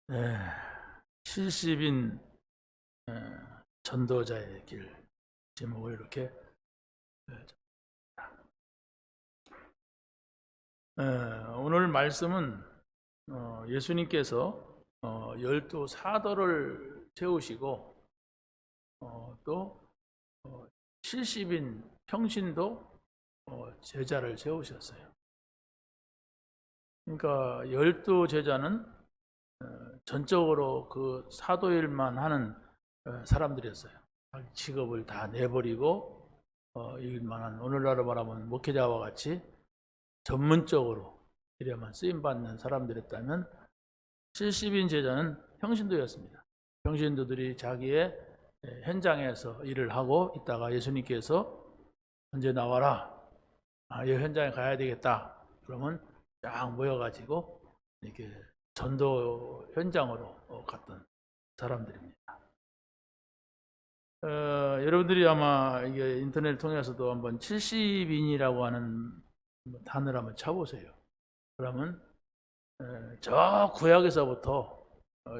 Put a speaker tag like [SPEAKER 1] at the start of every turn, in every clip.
[SPEAKER 1] 네, 70인 전도자의 길 제목을 이렇게 오늘 말씀은 예수님께서 열두 사도를 세우시고 또 70인 평신도 제자를 세우셨어요. 그러니까 열두 제자는 전적으로 그 사도일만 하는 사람들이었어요. 직업을 다 내버리고 일만한, 오늘날로 말하면 목회자와 같이 전문적으로 일에만 쓰임받는 사람들이었다면 70인 제자는 평신도였습니다. 평신도들이 자기의 현장에서 일을 하고 있다가 예수님께서 언제 나와라, 이 현장에 가야 되겠다, 그러면 쫙 모여가지고 이렇게 전도 현장으로 갔던 사람들입니다. 여러분들이 아마 이게 인터넷을 통해서도 한번 70인이라고 하는 단어를 한번 쳐보세요. 그러면 저 구약에서부터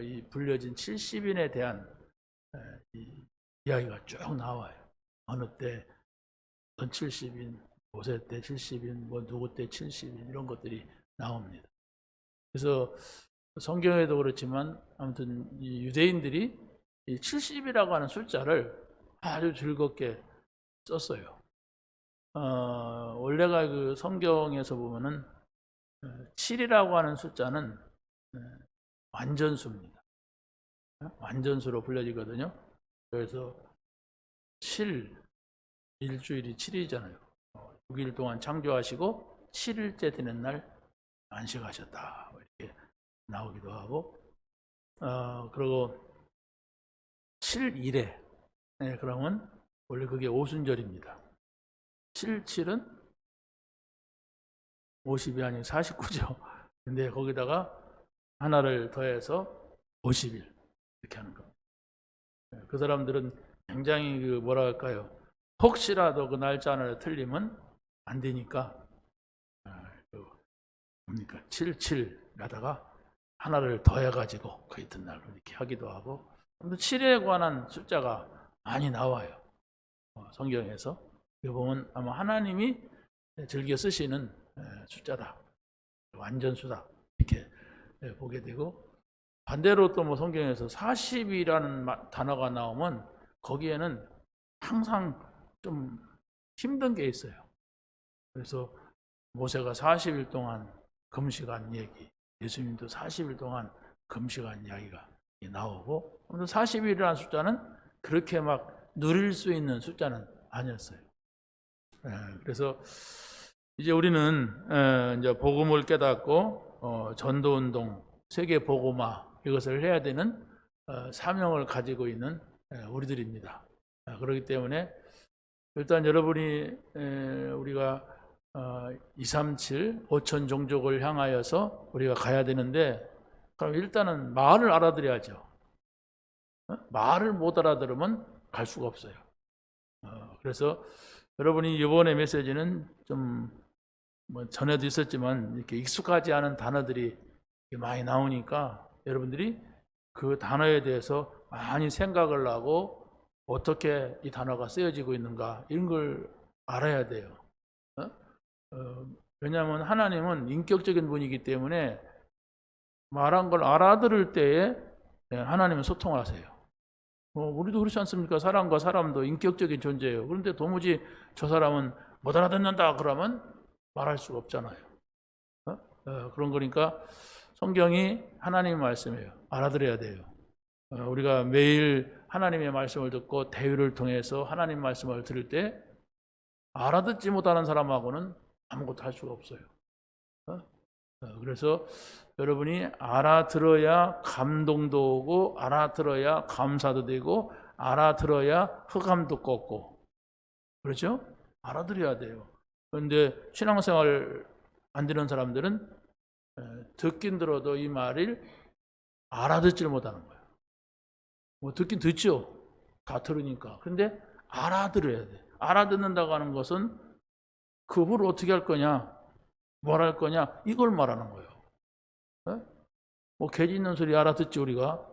[SPEAKER 1] 이 불려진 70인에 대한 이 이야기가 쭉 나와요. 어느 때 어떤 70인, 모세 때 70인, 뭐 누구 때 70인, 이런 것들이 나옵니다. 그래서 성경에도 그렇지만 아무튼 이 유대인들이 이 70이라고 하는 숫자를 아주 즐겁게 썼어요. 원래가 그 성경에서 보면은 7이라고 하는 숫자는 완전수입니다. 완전수로 불려지거든요. 그래서 7, 일주일이 7이잖아요. 6일 동안 창조하시고 7일째 되는 날 안식하셨다, 이렇게 나오기도 하고, 그리고 7일에, 그러면 원래 그게 오순절입니다. 7, 7은 50이 아니고 49죠. 근데 거기다가 하나를 더해서 50일 이렇게 하는 겁니다. 그 사람들은 굉장히 그 뭐라 할까요? 혹시라도 그 날짜 하나를 틀리면 안 되니까 뭡니까? 7, 7 하다가 하나를 더해가지고 그 이튿날로 이렇게 하기도 하고, 7에 관한 숫자가 많이 나와요. 성경에서. 이거 보면 아마 하나님이 즐겨 쓰시는 숫자다, 완전수다, 이렇게 보게 되고, 반대로 또 뭐 성경에서 40이라는 단어가 나오면 거기에는 항상 좀 힘든 게 있어요. 그래서 모세가 40일 동안 금식한 얘기, 예수님도 40일 동안 금식한 이야기가 나오고, 40일이라는 숫자는 그렇게 막 누릴 수 있는 숫자는 아니었어요. 그래서 이제 우리는 이제 복음을 깨닫고 전도운동, 세계 복음화, 이것을 해야 되는 사명을 가지고 있는 우리들입니다. 그렇기 때문에 일단 여러분이 우리가 237, 5천 종족을 향하여서 우리가 가야 되는데, 그럼 일단은 말을 알아들어야죠. 말을 못 알아들으면 갈 수가 없어요. 그래서 여러분이 이번에 메시지는 좀 뭐 전에도 있었지만 이렇게 익숙하지 않은 단어들이 많이 나오니까 여러분들이 그 단어에 대해서 많이 생각을 하고 어떻게 이 단어가 쓰여지고 있는가, 이런 걸 알아야 돼요. 왜냐하면 하나님은 인격적인 분이기 때문에 말한 걸 알아들을 때에 하나님은 소통하세요. 우리도 그렇지 않습니까? 사람과 사람도 인격적인 존재예요. 그런데 도무지 저 사람은 못 알아듣는다 그러면 말할 수가 없잖아요. 그런 거니까 성경이 하나님의 말씀이에요. 알아들어야 돼요. 우리가 매일 하나님의 말씀을 듣고 대화를 통해서 하나님 말씀을 들을 때 알아듣지 못하는 사람하고는 아무것도 할 수가 없어요. 그래서 여러분이 알아들어야 감동도 오고, 알아들어야 감사도 되고, 알아들어야 흑암도 꺾고, 그렇죠? 알아들어야 돼요. 그런데 신앙생활 안 되는 사람들은 듣긴 들어도 이 말을 알아듣지를 못하는 거예요. 뭐 듣긴 듣죠. 다 들으니까. 그런데 알아들어야 돼. 알아듣는다고 하는 것은 그 후를 어떻게 할 거냐, 뭘 할 거냐, 이걸 말하는 거예요. 뭐 개 짖는 소리 알아듣지 우리가?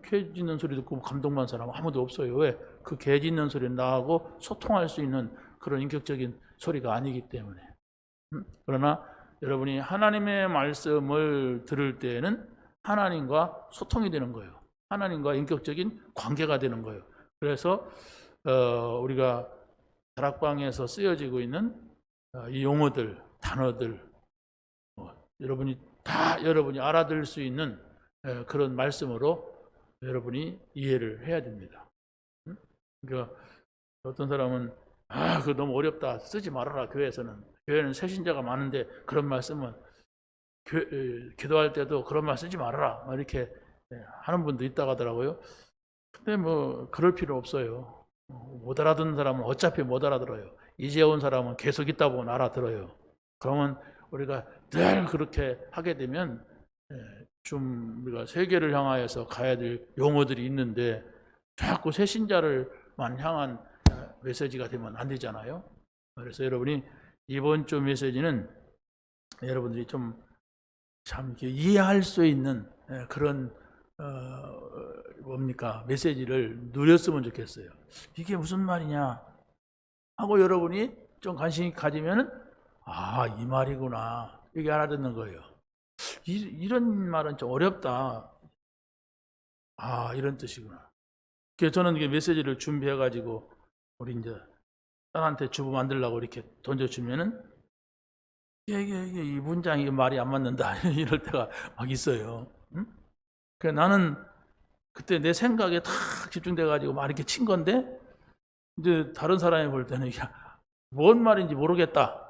[SPEAKER 1] 개 짖는 소리 듣고 감동받는 사람 아무도 없어요. 왜? 그 개 짖는 소리는 나하고 소통할 수 있는 그런 인격적인 소리가 아니기 때문에. 그러나 여러분이 하나님의 말씀을 들을 때에는 하나님과 소통이 되는 거예요. 하나님과 인격적인 관계가 되는 거예요. 그래서 우리가 다락방에서 쓰여지고 있는 이 용어들, 단어들, 여러분이 알아들을 수 있는 그런 말씀으로 여러분이 이해를 해야 됩니다. 그러니까 어떤 사람은 그거 너무 어렵다, 쓰지 말아라. 교회는 새신자가 많은데 그런 말씀은 기도할 때도 그런 말 쓰지 말아라 이렇게 하는 분도 있다고 하더라고요. 근데 뭐 그럴 필요 없어요. 못 알아듣는 사람은 어차피 못 알아들어요. 이제 온 사람은 계속 있다 보면 알아들어요. 그러면 우리가 늘 그렇게 하게 되면 좀 우리가 세계를 향하여서 가야 될 용어들이 있는데 자꾸 새신자를만 향한 메시지가 되면 안 되잖아요. 그래서 여러분이 이번 주 메시지는 여러분들이 좀 참 이해할 수 있는 그런 메시지를 누렸으면 좋겠어요. 이게 무슨 말이냐 하고 여러분이 좀 관심이 가지면은 이 말이구나 이게 알아듣는 거예요. 이런 말은 좀 어렵다. 이런 뜻이구나. 그래서 저는 이게 메시지를 준비해 가지고 우리 이제 딸한테 주부 만들려고 이렇게 던져주면은 이 문장이 말이 안 맞는다 이럴 때가 막 있어요. 그래서 나는 그때 내 생각에 탁 집중돼 가지고 막 이렇게 친 건데 이제 다른 사람이 볼 때는 이게 뭔 말인지 모르겠다.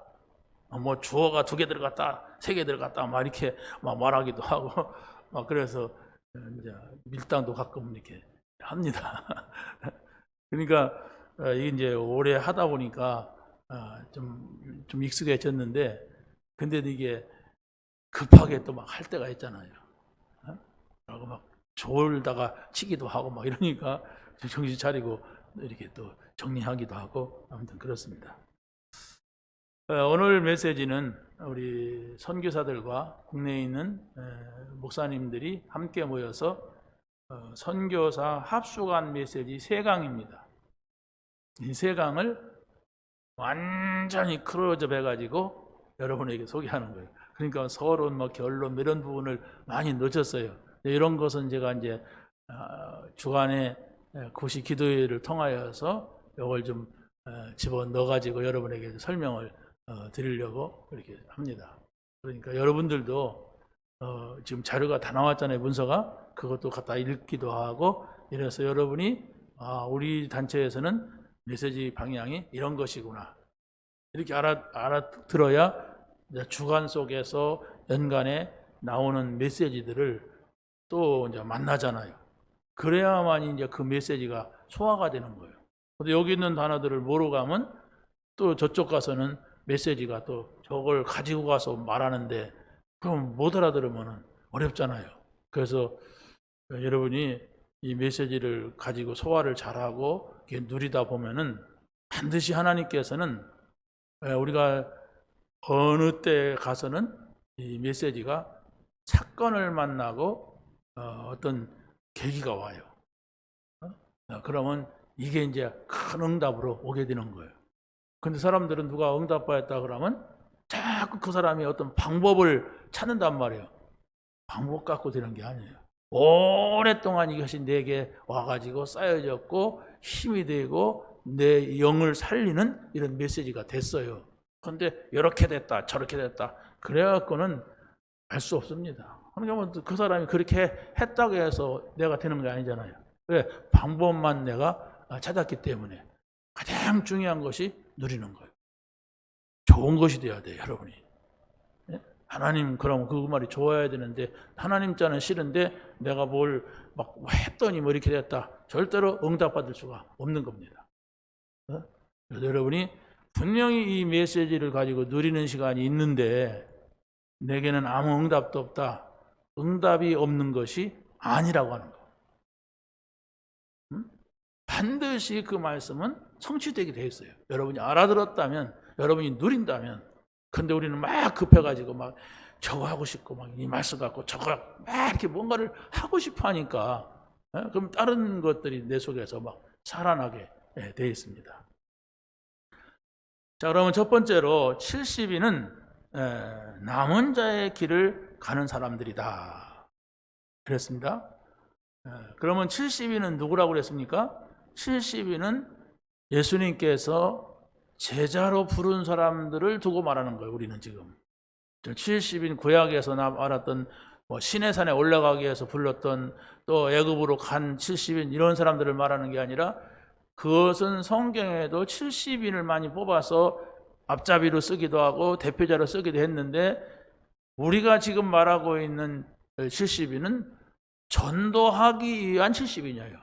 [SPEAKER 1] 뭐 주어가 2개 들어갔다, 3개 들어갔다 막 이렇게 막 말하기도 하고 막 그래서 이제 밀당도 가끔 이렇게 합니다. 그러니까 이게 이제 오래 하다 보니까 좀 익숙해졌는데 근데도 이게 급하게 또 막 할 때가 있잖아요. 그러고 막 졸다가 치기도 하고 막 이러니까 정신 차리고 이렇게 또 정리하기도 하고 아무튼 그렇습니다. 오늘 메시지는 우리 선교사들과 국내에 있는 목사님들이 함께 모여서 선교사 합숙한 메시지 3강입니다. 이 3강을 완전히 클로즈업 해가지고 여러분에게 소개하는 거예요. 그러니까 서론, 결론 이런 부분을 많이 넣었어요. 이런 것은 제가 이제 주간에 구시 기도회를 통하여서 이걸 좀 집어넣어가지고 여러분에게 설명을 드리려고 이렇게 합니다. 그러니까 여러분들도 지금 자료가 다 나왔잖아요. 문서가 그것도 갖다 읽기도 하고 이래서 여러분이 우리 단체에서는 메시지 방향이 이런 것이구나 이렇게 알아들어야 주간 속에서 연간에 나오는 메시지들을 또 이제 만나잖아요. 그래야만 이제 그 메시지가 소화가 되는 거예요. 근데 여기 있는 단어들을 모르고 가면 또 저쪽 가서는 메시지가 또 저걸 가지고 가서 말하는데 그럼 못 알아들으면 어렵잖아요. 그래서 여러분이 이 메시지를 가지고 소화를 잘하고 누리다 보면은 반드시 하나님께서는 우리가 어느 때 가서는 이 메시지가 사건을 만나고 어떤 계기가 와요. 그러면 이게 이제 큰 응답으로 오게 되는 거예요. 근데 사람들은 누가 응답받았다 그러면 자꾸 그 사람이 어떤 방법을 찾는단 말이에요. 방법 갖고 되는 게 아니에요. 오랫동안 이것이 내게 와가지고 쌓여졌고 힘이 되고 내 영을 살리는 이런 메시지가 됐어요. 그런데 이렇게 됐다 저렇게 됐다 그래갖고는 알 수 없습니다. 그러니까 그 사람이 그렇게 했다고 해서 내가 되는 게 아니잖아요. 왜? 방법만 내가 찾았기 때문에 가장 중요한 것이 누리는 거예요. 좋은 것이 돼야 돼요, 여러분이. 하나님 그럼 그 말이 좋아야 되는데 하나님 자는 싫은데 내가 뭘 막 했더니 뭐 이렇게 됐다. 절대로 응답받을 수가 없는 겁니다. 그래서 여러분이 분명히 이 메시지를 가지고 누리는 시간이 있는데 내게는 아무 응답도 없다. 응답이 없는 것이 아니라고 하는 거예요. 반드시 그 말씀은 성취되게 되어 있어요. 여러분이 알아들었다면, 여러분이 누린다면. 근데 우리는 막 급해가지고 막 저거 하고 싶고 막 이 말씀 갖고 저거 막 이렇게 뭔가를 하고 싶어 하니까 그럼 다른 것들이 내 속에서 막 살아나게 되어 있습니다. 자, 그러면 첫 번째로 70인은 남은 자의 길을 가는 사람들이다 그랬습니다. 그러면 70인은 누구라고 그랬습니까? 70인은 예수님께서 제자로 부른 사람들을 두고 말하는 거예요. 우리는 지금 70인 구약에서 알았던 신의 산에 올라가기 위해서 불렀던 또 애굽으로 간 70인 이런 사람들을 말하는 게 아니라 그것은 성경에도 70인을 많이 뽑아서 앞잡이로 쓰기도 하고 대표자로 쓰기도 했는데 우리가 지금 말하고 있는 70인은 전도하기 위한 70인이에요.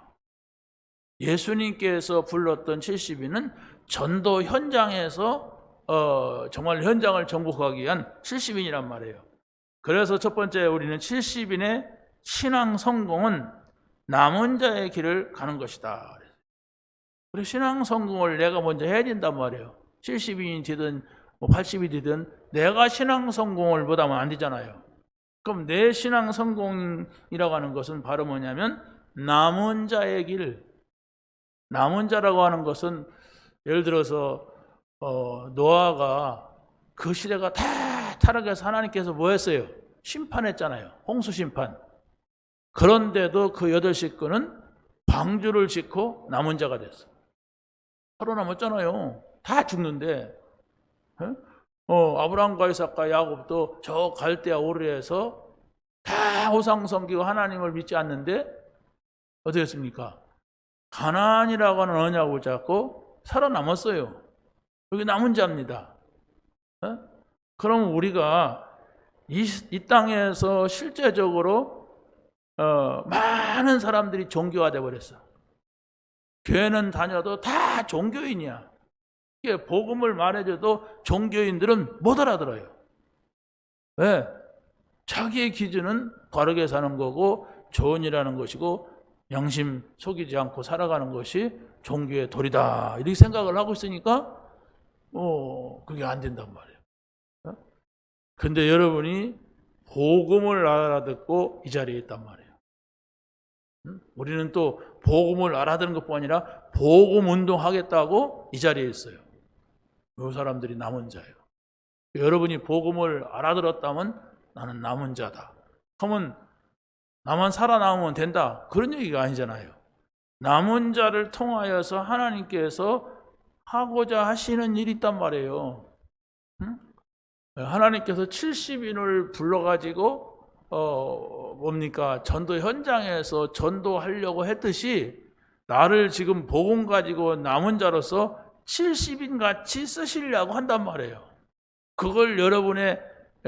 [SPEAKER 1] 예수님께서 불렀던 70인은 전도 현장에서 정말 현장을 정복하기 위한 70인이란 말이에요. 그래서 첫 번째 우리는 70인의 신앙 성공은 남은 자의 길을 가는 것이다. 그래 신앙 성공을 내가 먼저 해야 된단 말이에요. 70인이 되든 80이 되든 내가 신앙 성공을 못하면 안 되잖아요. 그럼 내 신앙 성공이라고 하는 것은 바로 뭐냐면 남은 자의 길. 남은 자라고 하는 것은 예를 들어서 노아가 그 시대가 다 타락해서 하나님께서 뭐 했어요? 심판했잖아요. 홍수 심판. 그런데도 그 8식구는 방주를 짓고 남은 자가 됐어. 살아남았잖아요. 다 죽는데 아브라함과 이삭과 야곱도 저 갈대아 오르에서 다 우상 섬기고 하나님을 믿지 않는데 어떻게 했습니까? 가나안이라고 하는 언약을 잡고 살아남았어요. 여기 남은 자입니다. 그럼 우리가 이 땅에서 실제적으로 많은 사람들이 종교화돼 버렸어. 교회는 다녀도 다 종교인이야. 이게 복음을 말해줘도 종교인들은 못 알아들어요. 왜? 자기의 기준은 바르게 사는 거고 좋은 일하는 것이고 양심 속이지 않고 살아가는 것이 종교의 도리다 이렇게 생각을 하고 있으니까 그게 안 된단 말이에요. 근데 여러분이 복음을 알아듣고 이 자리에 있단 말이에요. 우리는 또 복음을 알아듣는 것뿐 아니라 복음 운동하겠다고 이 자리에 있어요. 이 사람들이 남은 자예요. 여러분이 복음을 알아들었다면 나는 남은 자다. 그러면 나만 살아남으면 된다. 그런 얘기가 아니잖아요. 남은 자를 통하여서 하나님께서 하고자 하시는 일이 있단 말이에요. 하나님께서 70인을 불러가지고 뭡니까? 전도 현장에서 전도하려고 했듯이 나를 지금 복음 가지고 남은 자로서 70인 같이 쓰시려고 한단 말이에요. 그걸 여러분의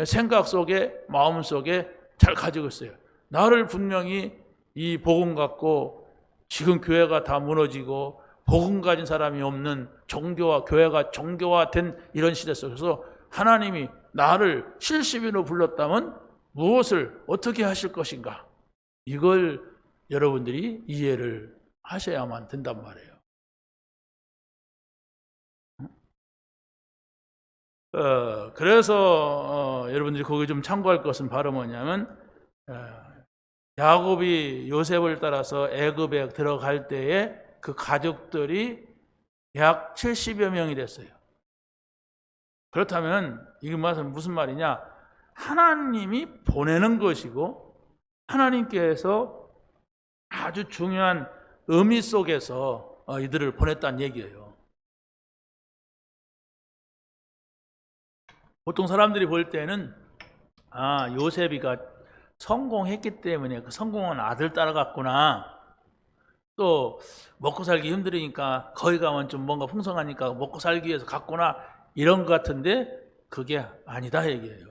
[SPEAKER 1] 생각 속에 마음 속에 잘 가지고 있어요. 나를 분명히 이 복음 갖고 지금 교회가 다 무너지고 복음 가진 사람이 없는 종교와 교회가 종교화된 이런 시대 속에서 하나님이 나를 70인으로 불렀다면 무엇을 어떻게 하실 것인가? 이걸 여러분들이 이해를 하셔야만 된단 말이에요. 그래서 여러분들이 거기 좀 참고할 것은 바로 뭐냐면 야곱이 요셉을 따라서 애굽에 들어갈 때에 그 가족들이 약 70여 명이 됐어요. 그렇다면 이게 무슨 말이냐? 하나님이 보내는 것이고 하나님께서 아주 중요한 의미 속에서 이들을 보냈다는 얘기예요. 보통 사람들이 볼 때는 요셉이가 성공했기 때문에 그 성공한 아들 따라갔구나. 또 먹고 살기 힘들으니까 거기 가면 좀 뭔가 풍성하니까 먹고 살기 위해서 갔구나. 이런 것 같은데 그게 아니다 얘기예요.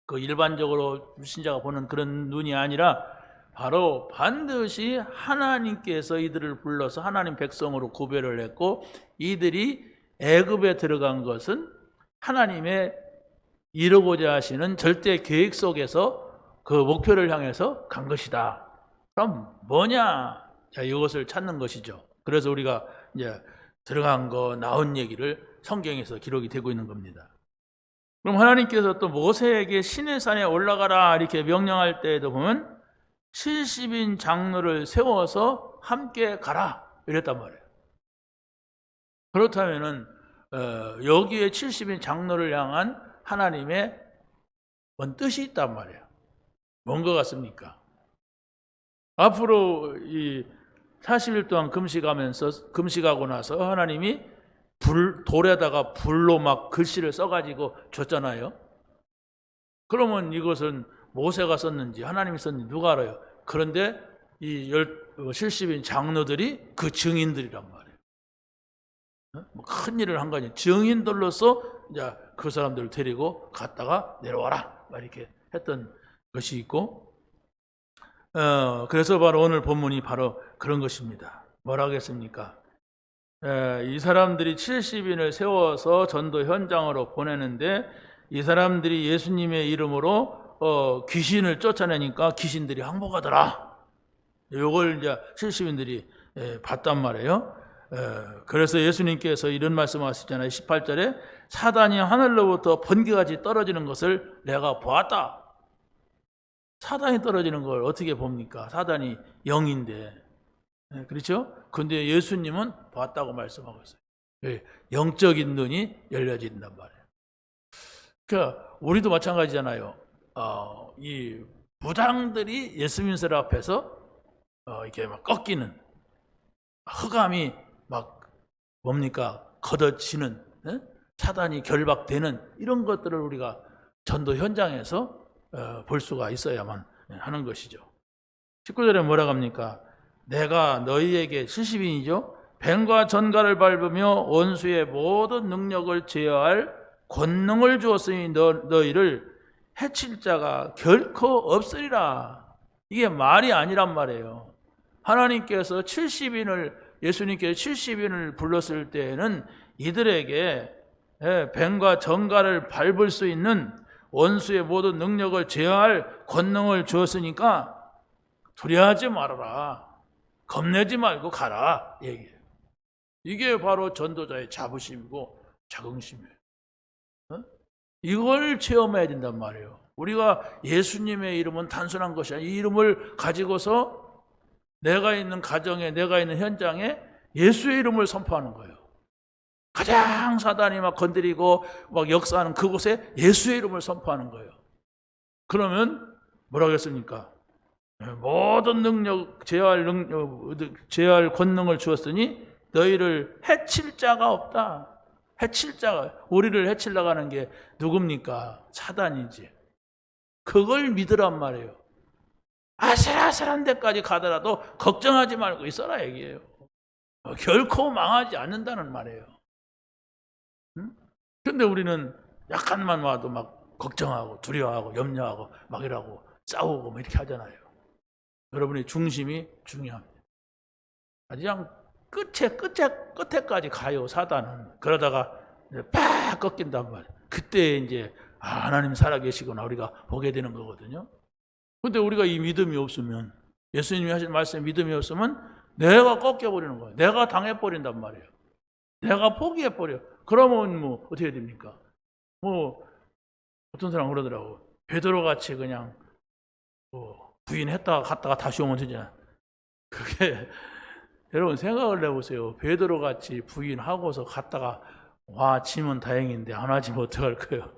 [SPEAKER 1] 그 일반적으로 신자가 보는 그런 눈이 아니라 바로 반드시 하나님께서 이들을 불러서 하나님 백성으로 구별을 했고 이들이 애굽에 들어간 것은 하나님의 이루고자 하시는 절대 계획 속에서 그 목표를 향해서 간 것이다. 그럼 뭐냐? 자, 이것을 찾는 것이죠. 그래서 우리가 이제 들어간 거 나온 얘기를 성경에서 기록이 되고 있는 겁니다. 그럼 하나님께서 또 모세에게 시내산에 올라가라 이렇게 명령할 때에도 보면 70인 장로를 세워서 함께 가라 이랬단 말이에요. 그렇다면은 여기에 70인 장로를 향한 하나님의 뭔 뜻이 있단 말이에요. 뭔 것 같습니까? 앞으로 이 40일 동안 금식하고 나서 하나님이 돌에다가 불로 막 글씨를 써가지고 줬잖아요. 그러면 이것은 모세가 썼는지 하나님이 썼는지 누가 알아요? 그런데 이 70인 장로들이 그 증인들이란 말이에요. 큰 일을 한 거 아니에요. 증인들로서 이제 그 사람들을 데리고 갔다가 내려와라 이렇게 했던 것이 있고, 그래서 바로 오늘 본문이 바로 그런 것입니다. 뭐라 하겠습니까? 이 사람들이 70인을 세워서 전도 현장으로 보내는데 이 사람들이 예수님의 이름으로 귀신을 쫓아내니까 귀신들이 항복하더라. 이걸 이제 70인들이 봤단 말이에요. 그래서 예수님께서 이런 말씀하시잖아요. 18절에 사단이 하늘로부터 번개같이 떨어지는 것을 내가 보았다. 사단이 떨어지는 걸 어떻게 봅니까? 사단이 영인데. 그렇죠? 근데 예수님은 봤다고 말씀하고 있어요. 영적인 눈이 열려진단 말이에요. 그러니까 우리도 마찬가지잖아요. 이 무당들이 예수 민설 앞에서 이렇게 막 꺾이는, 흑암이 막 뭡니까? 걷어지는, 사단이 결박되는 이런 것들을 우리가 전도 현장에서 볼 수가 있어야만 하는 것이죠. 19절에 뭐라고 합니까? 내가 너희에게 70인이죠. 뱀과 전갈을 밟으며 원수의 모든 능력을 제어할 권능을 주었으니 너희를 해칠 자가 결코 없으리라. 이게 말이 아니란 말이에요. 하나님께서 70인을, 예수님께서 70인을 불렀을 때에는 이들에게 뱀과 전갈을 밟을 수 있는 원수의 모든 능력을 제어할 권능을 주었으니까 두려워하지 말아라. 겁내지 말고 가라 얘기해요. 이게 바로 전도자의 자부심이고 자긍심이에요. 이걸 체험해야 된단 말이에요. 우리가 예수님의 이름은 단순한 것이 아니라 이 이름을 가지고서 내가 있는 가정에, 내가 있는 현장에 예수의 이름을 선포하는 거예요. 가장 사단이 막 건드리고 막 역사하는 그곳에 예수의 이름을 선포하는 거예요. 그러면 뭐라고 했습니까? 모든 능력, 제어할 권능을 주었으니 너희를 해칠 자가 없다. 해칠 자가, 우리를 해치려고 하는 게 누굽니까? 사단이지. 그걸 믿으란 말이에요. 아슬아슬한 데까지 가더라도 걱정하지 말고 있어라 얘기해요. 결코 망하지 않는다는 말이에요. 그런데 우리는 약간만 와도 막 걱정하고 두려워하고 염려하고 막 이러고 싸우고 뭐 이렇게 하잖아요. 여러분의 중심이 중요합니다. 그냥 끝에까지 가요, 사단은. 그러다가 팍 꺾인단 말이에요. 그때 이제 하나님 살아계시구나 우리가 보게 되는 거거든요. 근데 우리가 이 믿음이 없으면, 예수님이 하신 말씀에 믿음이 없으면 내가 꺾여버리는 거예요. 내가 당해버린단 말이에요. 내가 포기해버려. 그러면 뭐 어떻게 됩니까? 뭐 어떤 사람 그러더라고. 베드로같이 그냥 부인했다가 갔다가 다시 오면 되잖아. 그게 여러분 생각을 해보세요. 베드로같이 부인하고서 갔다가 와지면 다행인데 안 와지면 어떡할 거예요?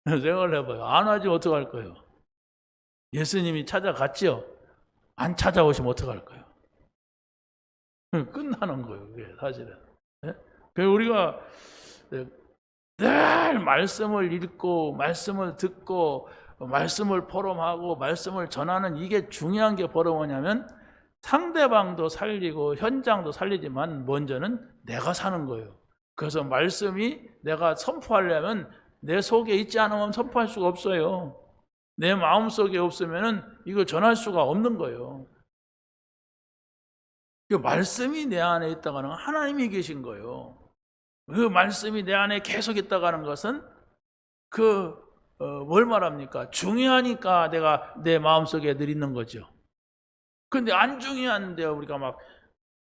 [SPEAKER 1] 생각을 해봐요. 안 와지면 어떡할 거예요? 예수님이 찾아갔지요? 안 찾아오시면 어떡할 거예요? 끝나는 거예요. 그게 사실은. 그래서 우리가 늘 말씀을 읽고 말씀을 듣고 말씀을 포럼하고 말씀을 전하는 이게 중요한 게 바로 뭐냐면 상대방도 살리고 현장도 살리지만 먼저는 내가 사는 거예요. 그래서 말씀이 내가 선포하려면 내 속에 있지 않으면 선포할 수가 없어요. 내 마음속에 없으면 이걸 전할 수가 없는 거예요. 그 말씀이 내 안에 있다가는 하나님이 계신 거예요. 그 말씀이 내 안에 계속 있다가는 것은 뭘 말합니까? 중요하니까 내가 내 마음속에 늘 있는 거죠. 근데 안 중요한데 우리가 막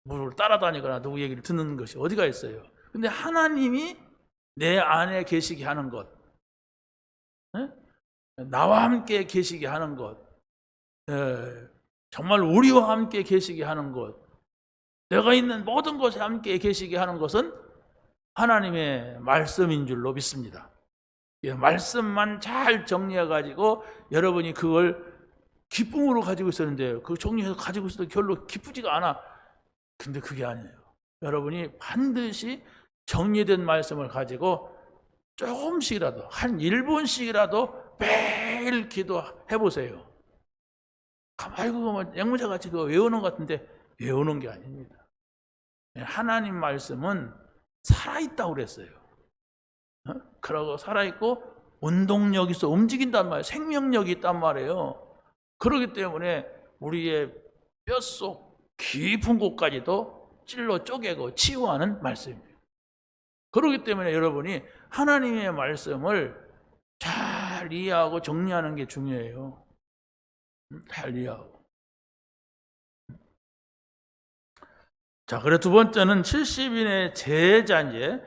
[SPEAKER 1] 물을 따라다니거나 누구 얘기를 듣는 것이 어디가 있어요? 근데 하나님이 내 안에 계시게 하는 것, 나와 함께 계시게 하는 것, 정말 우리와 함께 계시게 하는 것, 내가 있는 모든 곳에 함께 계시게 하는 것은 하나님의 말씀인 줄로 믿습니다. 말씀만 잘 정리해가지고 여러분이 그걸 기쁨으로 가지고 있었는데 그 정리해서 가지고 있어도 별로 기쁘지가 않아. 근데 그게 아니에요. 여러분이 반드시 정리된 말씀을 가지고 조금씩이라도 한 1분씩이라도 매일 기도해 보세요. 가만히 그거 앵무새같이 그거 외우는 것 같은데 외우는 게 아닙니다. 하나님 말씀은 살아있다고 그랬어요. 그러고 살아있고 운동력이 있어 움직인단 말이에요. 생명력이 있단 말이에요. 그렇기 때문에 우리의 뼛속 깊은 곳까지도 찔러 쪼개고 치유하는 말씀입니다. 그렇기 때문에 여러분이 하나님의 말씀을 잘 이해하고 정리하는 게 중요해요. 잘 이해하고. 자, 그래 두 번째는 70인의 제자, 이제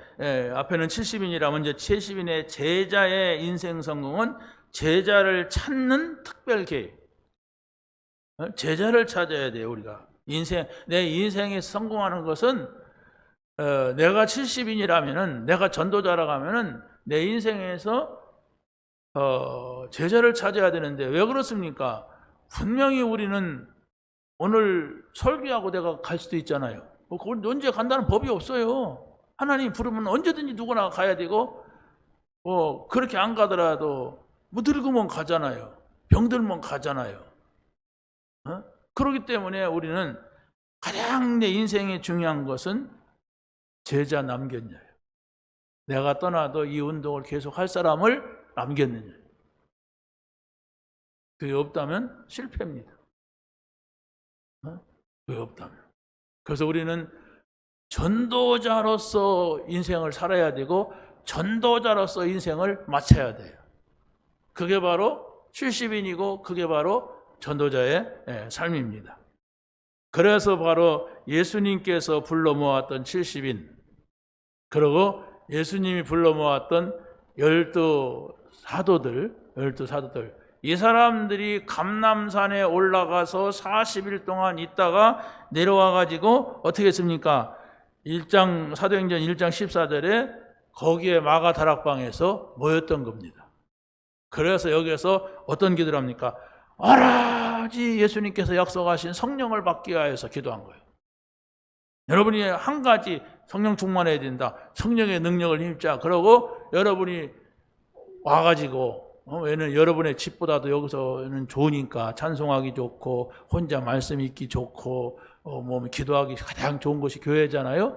[SPEAKER 1] 앞에는 70인이라면 이제 70인의 제자의 인생 성공은 제자를 찾는 특별 계획. 제자를 찾아야 돼요. 우리가 내 인생에 성공하는 것은 내가 70인이라면은 내가 전도자라고 하면은 내 인생에서 제자를 찾아야 되는데 왜 그렇습니까? 분명히 우리는 오늘 설교하고 내가 갈 수도 있잖아요. 그걸 언제 간다는 법이 없어요. 하나님 부르면 언제든지 누구나 가야 되고, 그렇게 안 가더라도 늙으면 가잖아요. 병들면 가잖아요. 그렇기 때문에 우리는 가장 내 인생에 중요한 것은 제자 남겼냐예요. 내가 떠나도 이 운동을 계속 할 사람을 남겼느냐. 그게 없다면 실패입니다. 그게 없다면. 그래서 우리는 전도자로서 인생을 살아야 되고 전도자로서 인생을 마쳐야 돼요. 그게 바로 70인이고 그게 바로 전도자의 삶입니다. 그래서 바로 예수님께서 불러 모았던 70인, 그리고 예수님이 불러 모았던 12사도들, 이 사람들이 감람산에 올라가서 40일 동안 있다가 내려와 가지고 어떻게 했습니까? 사도행전 1장 14절에 거기에 마가 다락방에서 모였던 겁니다. 그래서 여기에서 어떤 기도를 합니까? 오로지 예수님께서 약속하신 성령을 받기 위하여서 기도한 거예요. 여러분이 한 가지 성령 충만해야 된다. 성령의 능력을 힘자. 그러고 여러분이 와가지고 왜냐면 여러분의 집보다도 여기서는 좋으니까 찬송하기 좋고 혼자 말씀 읽기 좋고 기도하기 가장 좋은 것이 교회잖아요.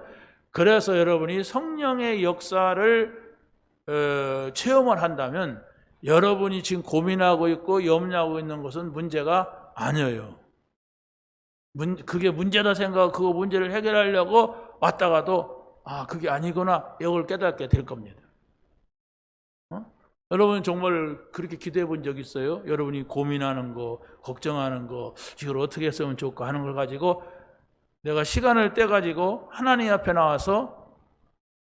[SPEAKER 1] 그래서 여러분이 성령의 역사를 체험을 한다면 여러분이 지금 고민하고 있고 염려하고 있는 것은 문제가 아니에요. 그게 문제다 생각하고 그 문제를 해결하려고 왔다가도 그게 아니구나 이걸 깨닫게 될 겁니다. 여러분 정말 그렇게 기도해 본 적 있어요? 여러분이 고민하는 거, 걱정하는 거, 이걸 어떻게 했으면 좋을까 하는 걸 가지고 내가 시간을 떼가지고 하나님 앞에 나와서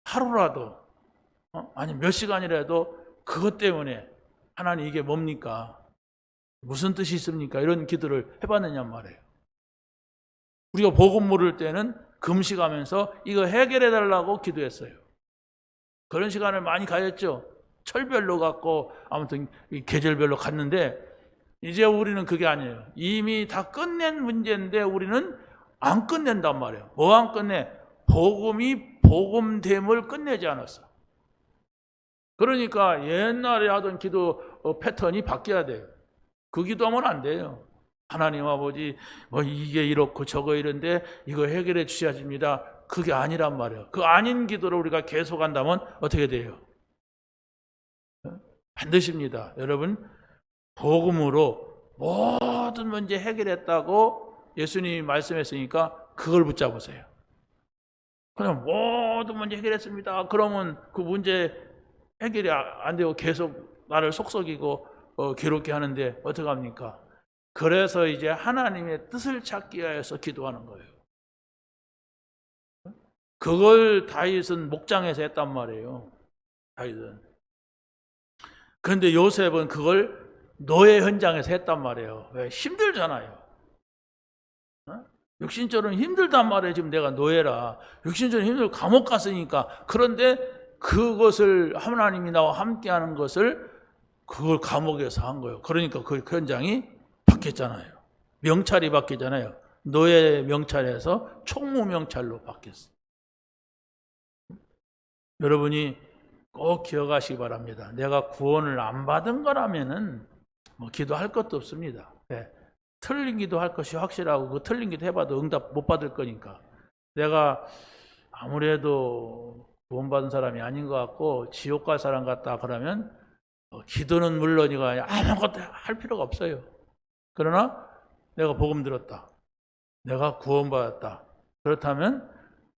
[SPEAKER 1] 하루라도 아니 몇 시간이라도 그것 때문에 하나님 이게 뭡니까? 무슨 뜻이 있습니까? 이런 기도를 해봤느냐 말이에요. 우리가 복음 모를 때는 금식하면서 이거 해결해 달라고 기도했어요. 그런 시간을 많이 가졌죠. 철별로 갔고 아무튼 계절별로 갔는데 이제 우리는 그게 아니에요. 이미 다 끝낸 문제인데 우리는 안 끝낸단 말이에요. 뭐 안 끝내? 복음이 복음됨을 끝내지 않았어. 그러니까 옛날에 하던 기도 패턴이 바뀌어야 돼요. 그 기도하면 안 돼요. 하나님 아버지 이게 이렇고 저거 이런데 이거 해결해 주셔야 됩니다. 그게 아니란 말이에요. 그 아닌 기도를 우리가 계속한다면 어떻게 돼요? 반드시입니다. 여러분 복음으로 모든 문제 해결했다고 예수님이 말씀했으니까 그걸 붙잡으세요. 그냥 모든 문제 해결했습니다. 그러면 그 문제 해결이 안 되고 계속 나를 속썩이고 괴롭게 하는데 어떡합니까? 그래서 이제 하나님의 뜻을 찾기 위해서 기도하는 거예요. 그걸 다윗은 목장에서 했단 말이에요. 다윗은. 그런데 요셉은 그걸 노예 현장에서 했단 말이에요. 왜? 힘들잖아요. 육신적으로는 힘들단 말이에요. 지금 내가 노예라. 육신적으로 힘들고 감옥 갔으니까. 그런데 그것을 하나님이 나와 함께하는 것을 그걸 감옥에서 한 거예요. 그러니까 그 현장이 바뀌었잖아요. 명찰이 바뀌잖아요. 노예 명찰에서 총무 명찰로 바뀌었어요. 여러분이 꼭 기억하시기 바랍니다. 내가 구원을 안 받은 거라면은 뭐 기도할 것도 없습니다. 네. 틀린 기도할 것이 확실하고 그 틀린 기도 해봐도 응답 못 받을 거니까. 내가 아무래도 구원받은 사람이 아닌 것 같고 지옥 갈 사람 같다 그러면 기도는 물론이가 아무것도 할 필요가 없어요. 그러나 내가 복음 들었다. 내가 구원받았다. 그렇다면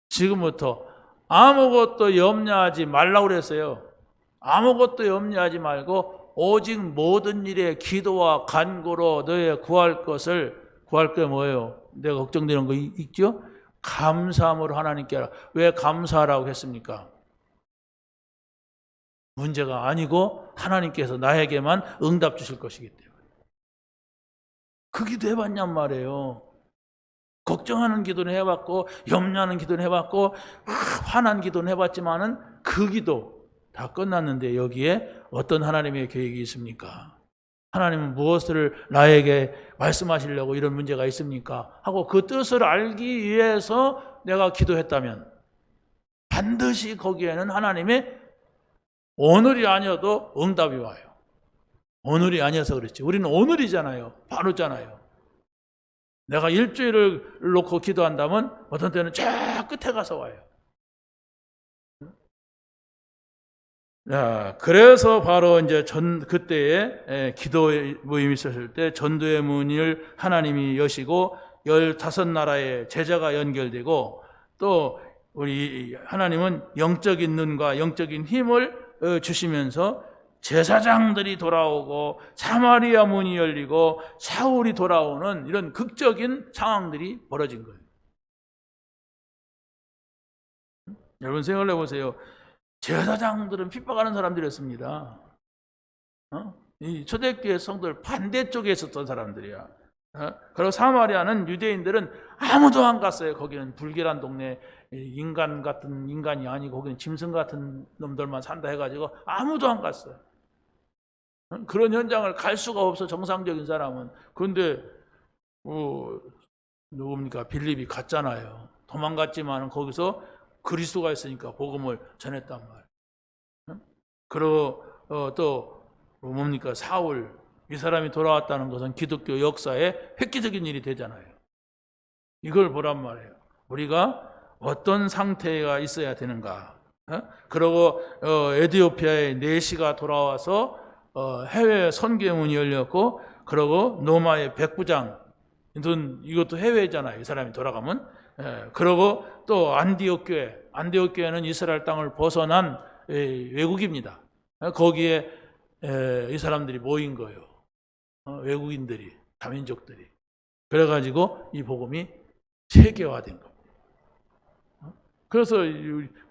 [SPEAKER 1] 지금부터 아무것도 염려하지 말라고 그랬어요. 아무것도 염려하지 말고 오직 모든 일에 기도와 간구로 너의 구할 게 뭐예요? 내가 걱정되는 거 있죠? 감사함으로 하나님께 하라. 왜 감사하라고 했습니까? 문제가 아니고 하나님께서 나에게만 응답 주실 것이기 때문에. 그 기도 해봤냔 말이에요. 걱정하는 기도는 해봤고 염려하는 기도는 해봤고 화난 기도는 해봤지만은 그 기도 다 끝났는데 여기에 어떤 하나님의 계획이 있습니까? 하나님은 무엇을 나에게 말씀하시려고 이런 문제가 있습니까? 하고 그 뜻을 알기 위해서 내가 기도했다면 반드시 거기에는 하나님의 오늘이 아니어도 응답이 와요. 오늘이 아니어서 그렇지. 우리는 오늘이잖아요. 바로잖아요. 내가 일주일을 놓고 기도한다면 어떤 때는 저 끝에 가서 와요. 자, 그래서 바로 이제 그때에 기도 모임이 있었을 때 전도의 문을 하나님이 여시고 15나라의 제자가 연결되고 또 우리 하나님은 영적인 눈과 영적인 힘을 주시면서 제사장들이 돌아오고 사마리아 문이 열리고 사울이 돌아오는 이런 극적인 상황들이 벌어진 거예요. 여러분 생각을 해보세요. 제사장들은 핍박하는 사람들이었습니다. 이 초대교회 성도들 반대쪽에 있었던 사람들이야. 그리고 사마리아는 유대인들은 아무도 안 갔어요. 거기는 불결한 동네, 인간 같은 인간이 아니고 거기는 짐승 같은 놈들만 산다 해가지고 아무도 안 갔어요. 그런 현장을 갈 수가 없어, 정상적인 사람은. 그런데 누굽니까? 빌립이 갔잖아요. 도망갔지만 거기서 그리스도가 있으니까 복음을 전했단 말이에요. 그리고 또 뭡니까? 사울, 이 사람이 돌아왔다는 것은 기독교 역사에 획기적인 일이 되잖아요. 이걸 보란 말이에요. 우리가 어떤 상태가 있어야 되는가. 그리고 에티오피아의 네시가 돌아와서 해외 선교문이 열렸고, 그리고 로마의 백부장, 이것도 해외잖아요. 이 사람이 돌아가면. 그리고 또 안디옥 교회는 이스라엘 땅을 벗어난 외국입니다. 거기에 이 사람들이 모인 거예요. 외국인들이, 다민족들이. 그래가지고 이 복음이 세계화된 겁니다. 그래서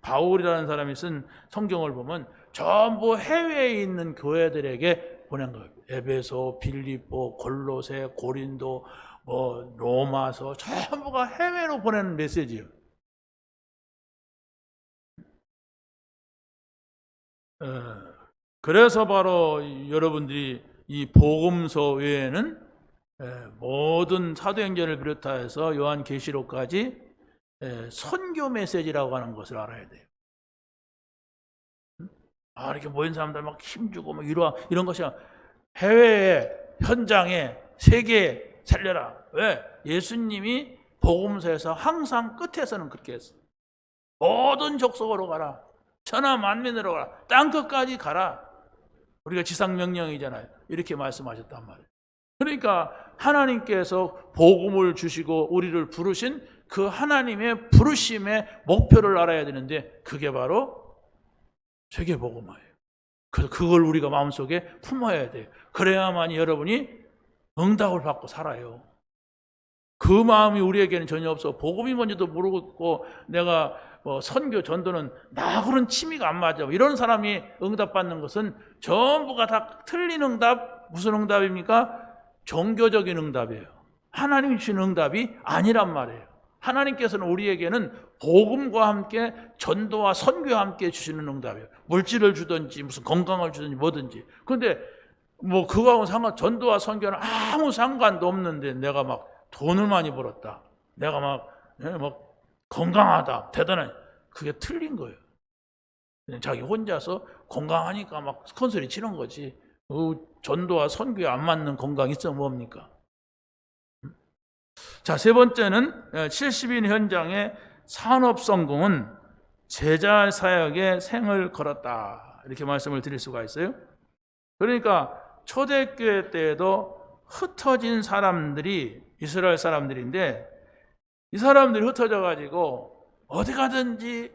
[SPEAKER 1] 바울이라는 사람이 쓴 성경을 보면 전부 해외에 있는 교회들에게 보낸 거예요. 에베소, 빌립보, 골로새, 고린도, 로마서 전부가 해외로 보내는 메시지예요. 그래서 바로 여러분들이 이 복음서 외에는 모든 사도행전을 비롯해서 요한계시록까지 선교 메시지라고 하는 것을 알아야 돼요. 이렇게 모인 사람들 막 힘주고 막 이런 것이 해외의 현장에 세계에 살려라. 왜? 예수님이 복음서에서 항상 끝에서는 그렇게 했어요. 모든 족속으로 가라. 천하 만민으로 가라. 땅끝까지 가라. 우리가 지상명령이잖아요. 이렇게 말씀하셨단 말이에요. 그러니까 하나님께서 복음을 주시고 우리를 부르신 그 하나님의 부르심의 목표를 알아야 되는데 그게 바로 세계복음화예요. 그래서 그걸 우리가 마음속에 품어야 돼요. 그래야만이 여러분이 응답을 받고 살아요. 그 마음이 우리에게는 전혀 없어. 복음이 뭔지도 모르고 내가 선교, 전도는 나 그런 취미가 안 맞아. 이런 사람이 응답받는 것은 전부가 다 틀린 응답. 무슨 응답입니까? 종교적인 응답이에요. 하나님이 주신 응답이 아니란 말이에요. 하나님께서는 우리에게는 복음과 함께 전도와 선교와 함께 주시는 응답이에요. 물질을 주든지 무슨 건강을 주든지 뭐든지. 그런데 그거하고 전도와 선교는 아무 상관도 없는데 내가 막 돈을 많이 벌었다. 내가 막 건강하다. 대단해. 그게 틀린 거예요. 그냥 자기 혼자서 건강하니까 막 큰소리 치는 거지. 전도와 선교에 안 맞는 건강이 있어 뭡니까? 자, 세 번째는 70인 현장의 산업성공은 제자 사역에 생을 걸었다. 이렇게 말씀을 드릴 수가 있어요. 그러니까 초대교회 때에도 흩어진 사람들이 이스라엘 사람들인데 이 사람들이 흩어져 가지고 어디 가든지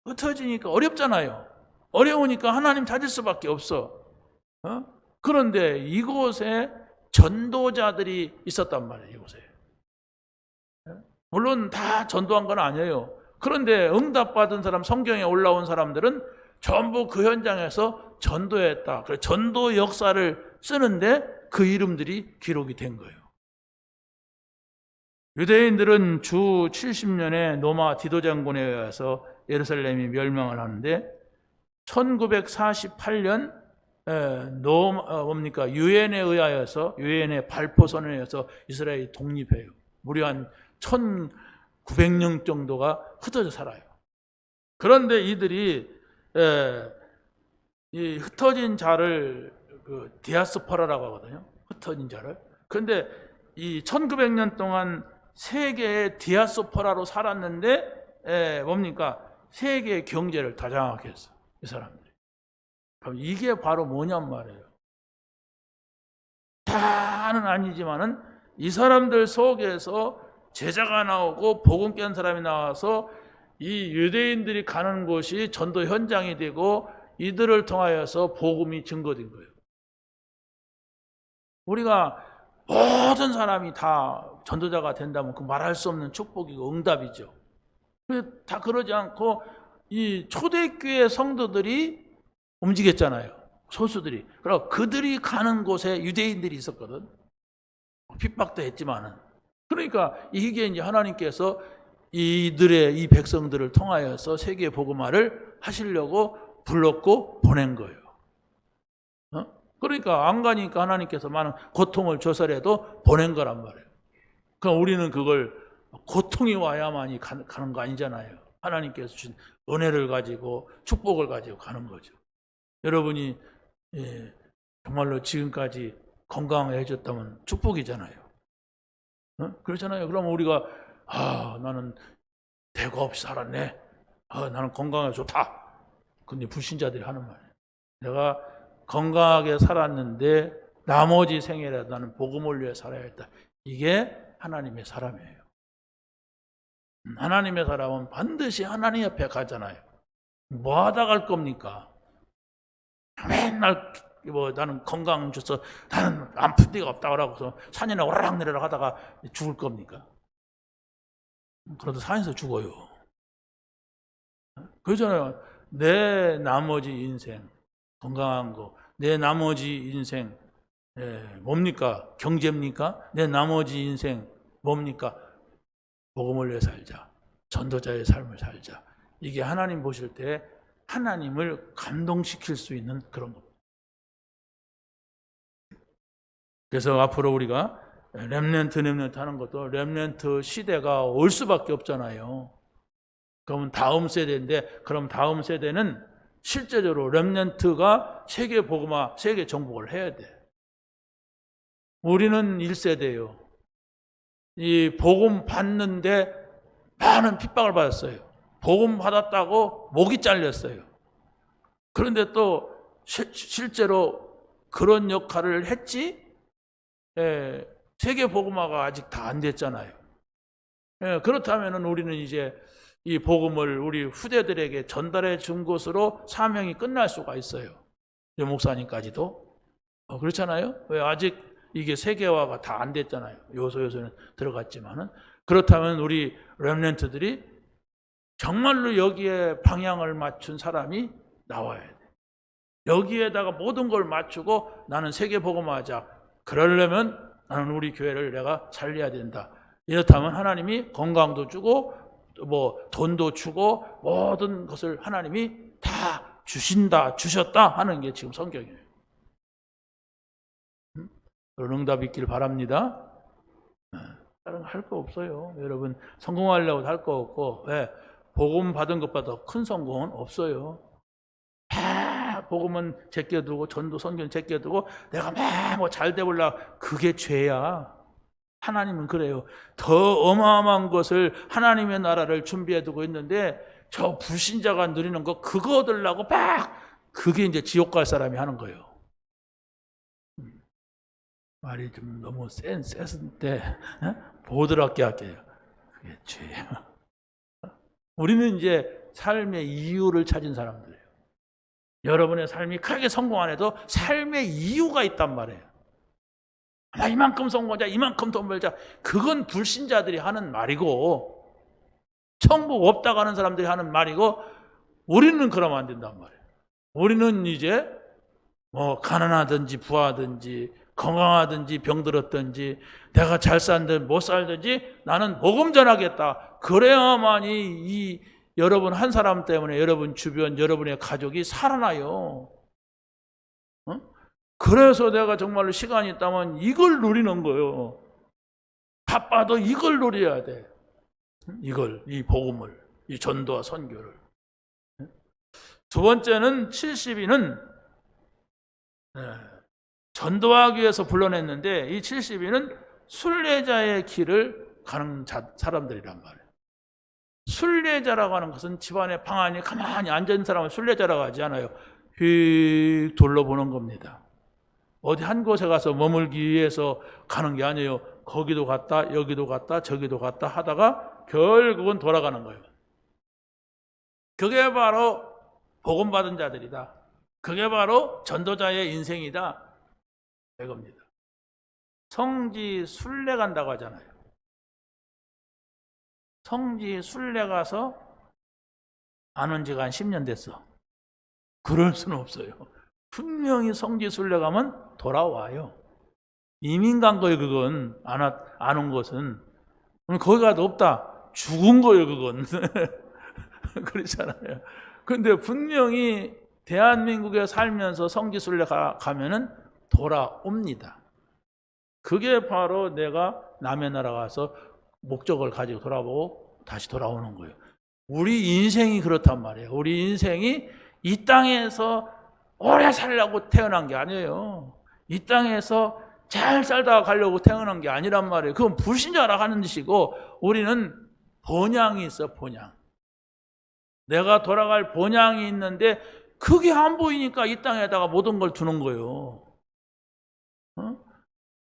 [SPEAKER 1] 흩어지니까 어렵잖아요. 어려우니까 하나님 찾을 수밖에 없어. 그런데 이곳에 전도자들이 있었단 말이에요. 이곳에. 물론 다 전도한 건 아니에요. 그런데 응답받은 사람, 성경에 올라온 사람들은 전부 그 현장에서 전도했다. 그래서 전도 역사를 쓰는데 그 이름들이 기록이 된 거예요. 유대인들은 주 70년에 로마 디도 장군에 의해서 예루살렘이 멸망을 하는데 1948년 유엔에 의하여서 유엔의 발포선에 의해서 이스라엘이 독립해요. 무려 한 1900년 정도가 흩어져 살아요. 그런데 이들이 이 흩어진 자를 디아스포라라고 하거든요. 흩어진 자를. 그런데 이 1900년 동안 세계의 디아스포라로 살았는데 세계의 경제를 다 장악했어. 이 사람들이. 그럼 이게 바로 뭐냔 말이에요. 다는 아니지만은 이 사람들 속에서 제자가 나오고 복음 깬 사람이 나와서 이 유대인들이 가는 곳이 전도 현장이 되고 이들을 통하여서 복음이 증거된 거예요. 우리가 모든 사람이 다 전도자가 된다면 그 말할 수 없는 축복이고 응답이죠. 다 그러지 않고 이 초대교회 성도들이 움직였잖아요. 소수들이. 그리고 그들이 가는 곳에 유대인들이 있었거든. 핍박도 했지만은. 그러니까 이게 이제 하나님께서 이들의 이 백성들을 통하여서 세계 복음화를 하시려고 불렀고 보낸 거예요. 그러니까 안 가니까 하나님께서 많은 고통을 조설해도 보낸 거란 말이에요. 그럼 우리는 그걸 고통이 와야만이 가는 거 아니잖아요. 하나님께서 주신 은혜를 가지고 축복을 가지고 가는 거죠. 여러분이 정말로 지금까지 건강해 줬다면 축복이잖아요. 그렇잖아요. 그럼 우리가 나는 대거 없이 살았네. 나는 건강해 좋다. 근데 불신자들이 하는 말이에요. 내가 건강하게 살았는데 나머지 생애라도 나는 복음을 위해 살아야 했다. 이게 하나님의 사람이에요. 하나님의 사람은 반드시 하나님 옆에 가잖아요. 뭐 하다 갈 겁니까? 맨날 나는 건강 줘서 나는 아픈 데가 없다 그러고서 산이나 오르락 내리락 하다가 죽을 겁니까? 그래도 산에서 죽어요. 그러잖아요. 내 나머지 인생 건강한 거, 내 나머지 인생 뭡니까? 경제입니까? 내 나머지 인생 뭡니까? 복음을 위해 살자. 전도자의 삶을 살자. 이게 하나님 보실 때 하나님을 감동시킬 수 있는 그런 겁니다. 그래서 앞으로 우리가 렘넌트 하는 것도 렘넌트 시대가 올 수밖에 없잖아요. 그러면 다음 세대인데 그럼 다음 세대는 실제적으로 렘넌트가 세계 복음화, 세계 정복을 해야 돼. 우리는 1세대예요. 이 복음 받는데 많은 핍박을 받았어요. 복음 받았다고 목이 잘렸어요. 그런데 또 실제로 그런 역할을 했지 세계 복음화가 아직 다 안 됐잖아요. 그렇다면 우리는 이제 이 복음을 우리 후대들에게 전달해 준 것으로 사명이 끝날 수가 있어요. 목사님까지도. 그렇잖아요. 왜 아직 이게 세계화가 다 안 됐잖아요. 요소는 들어갔지만은. 그렇다면 우리 렘넌트들이 정말로 여기에 방향을 맞춘 사람이 나와야 돼. 여기에다가 모든 걸 맞추고 나는 세계 복음화하자. 그러려면 나는 우리 교회를 내가 살려야 된다. 이렇다면 하나님이 건강도 주고 뭐 돈도 주고 모든 것을 하나님이 다 주셨다 하는 게 지금 성경이에요. 그런 응답 있길 바랍니다. 다른 거 할 거 없어요. 여러분 성공하려고 할 거 없고, 왜? 복음 받은 것보다 더 큰 성공은 없어요. 복음은 제껴두고 전도 선교는 제껴두고 내가 뭐 잘 되보려고, 그게 죄야. 하나님은 그래요. 더 어마어마한 것을, 하나님의 나라를 준비해두고 있는데 저 불신자가 누리는 거 그거 얻으려고 막, 그게 이제 지옥 갈 사람이 하는 거예요. 말이 좀 너무 센데 보드랍게 할게요. 그게 죄예요. 우리는 이제 삶의 이유를 찾은 사람들이에요. 여러분의 삶이 크게 성공 안 해도 삶의 이유가 있단 말이에요. 이만큼 성공하자, 이만큼 돈 벌자. 그건 불신자들이 하는 말이고, 천국 없다고 하는 사람들이 하는 말이고, 우리는 그러면 안 된단 말이에요. 우리는 이제 뭐 가난하든지 부하든지 건강하든지 병들었든지 내가 잘 살든 못 살든지 나는 복음 전하겠다. 그래야만이 이 여러분 한 사람 때문에 여러분 주변, 여러분의 가족이 살아나요. 그래서 내가 정말로 시간이 있다면 이걸 누리는 거예요. 바빠도 이걸 누려야 돼. 이 복음을, 이 전도와 선교를. 두 번째는 70인은 전도하기 위해서 불러냈는데, 이 70인은 순례자의 길을 가는 사람들이란 말이에요. 순례자라고 하는 것은 집안의 방 안에 가만히 앉은 사람을 순례자라고 하지 않아요. 휙 둘러보는 겁니다. 어디 한 곳에 가서 머물기 위해서 가는 게 아니에요. 거기도 갔다 여기도 갔다 저기도 갔다 하다가 결국은 돌아가는 거예요. 그게 바로 복음 받은 자들이다. 그게 바로 전도자의 인생이다. 이겁니다. 성지 순례 간다고 하잖아요. 성지 순례 가서 안 온 지가 한 10년 됐어. 그럴 수는 없어요. 분명히 성지 순례 가면 돌아와요. 이민 간 거예요, 그건. 안 온 것은. 거기 가도 없다. 죽은 거예요, 그건. 그렇잖아요. 근데 분명히 대한민국에 살면서 성지 순례 가면은 돌아옵니다. 그게 바로 내가 남의 나라 가서 목적을 가지고 돌아보고 다시 돌아오는 거예요. 우리 인생이 그렇단 말이에요. 우리 인생이 이 땅에서 오래 살려고 태어난 게 아니에요. 이 땅에서 잘 살다가 가려고 태어난 게 아니란 말이에요. 그건 불신자라 하는 짓이고, 우리는 본향이 있어, 본향. 내가 돌아갈 본향이 있는데 그게 안 보이니까 이 땅에다가 모든 걸 두는 거예요.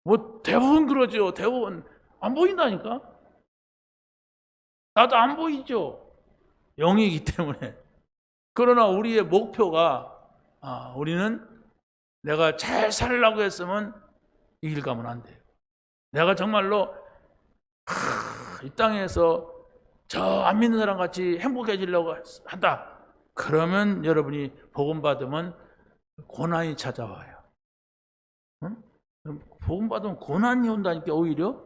[SPEAKER 1] 뭐 대부분 그러죠. 대부분 안 보인다니까. 나도 안 보이죠. 영이기 때문에. 그러나 우리의 목표가, 우리는 내가 잘 살려고 했으면 이 길 가면 안 돼요. 내가 정말로 이 땅에서 저 안 믿는 사람 같이 행복해지려고 한다. 그러면 여러분이 복음 받으면 고난이 찾아와요. 복음 받으면 고난이 온다니까, 오히려.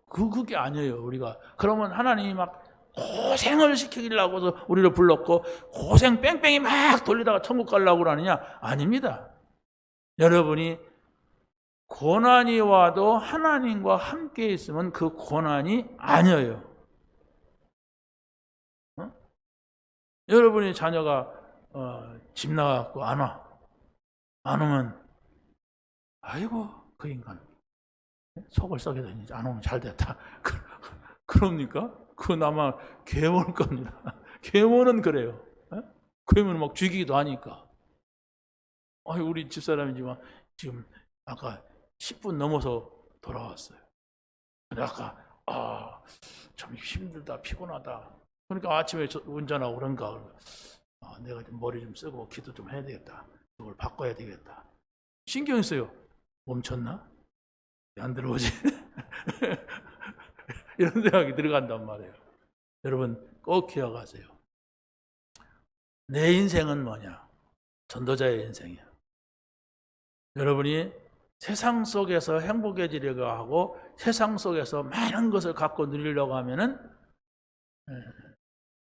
[SPEAKER 1] 그게 아니에요, 우리가. 그러면 하나님이 막 고생을 시키려고 우리를 불렀고, 고생 뺑뺑이 막 돌리다가 천국 가려고 그러느냐? 아닙니다. 여러분이 고난이 와도 하나님과 함께 있으면 그 고난이 아니에요. 여러분이 자녀가 집 나가고 안 와. 안 오면, 아이고 그 인간 속을 썩게 되니 안 오면 잘 됐다. 그럽니까? 그건 아마 계모일 겁니다. 계모는 그래요. 그러면 막 죽이기도 하니까. 우리 집사람이지만 지금 아까 10분 넘어서 돌아왔어요. 근데 아까 좀 힘들다, 피곤하다. 그러니까 아침에 운전하고 그런가. 내가 좀 머리 좀 쓰고 기도 좀 해야 되겠다. 이걸 바꿔야 되겠다. 신경 써요. 멈췄나? 안 들어오지? 이런 생각이 들어간단 말이에요. 여러분 꼭 기억하세요. 내 인생은 뭐냐? 전도자의 인생이야. 여러분이 세상 속에서 행복해지려고 하고 세상 속에서 많은 것을 갖고 누리려고 하면은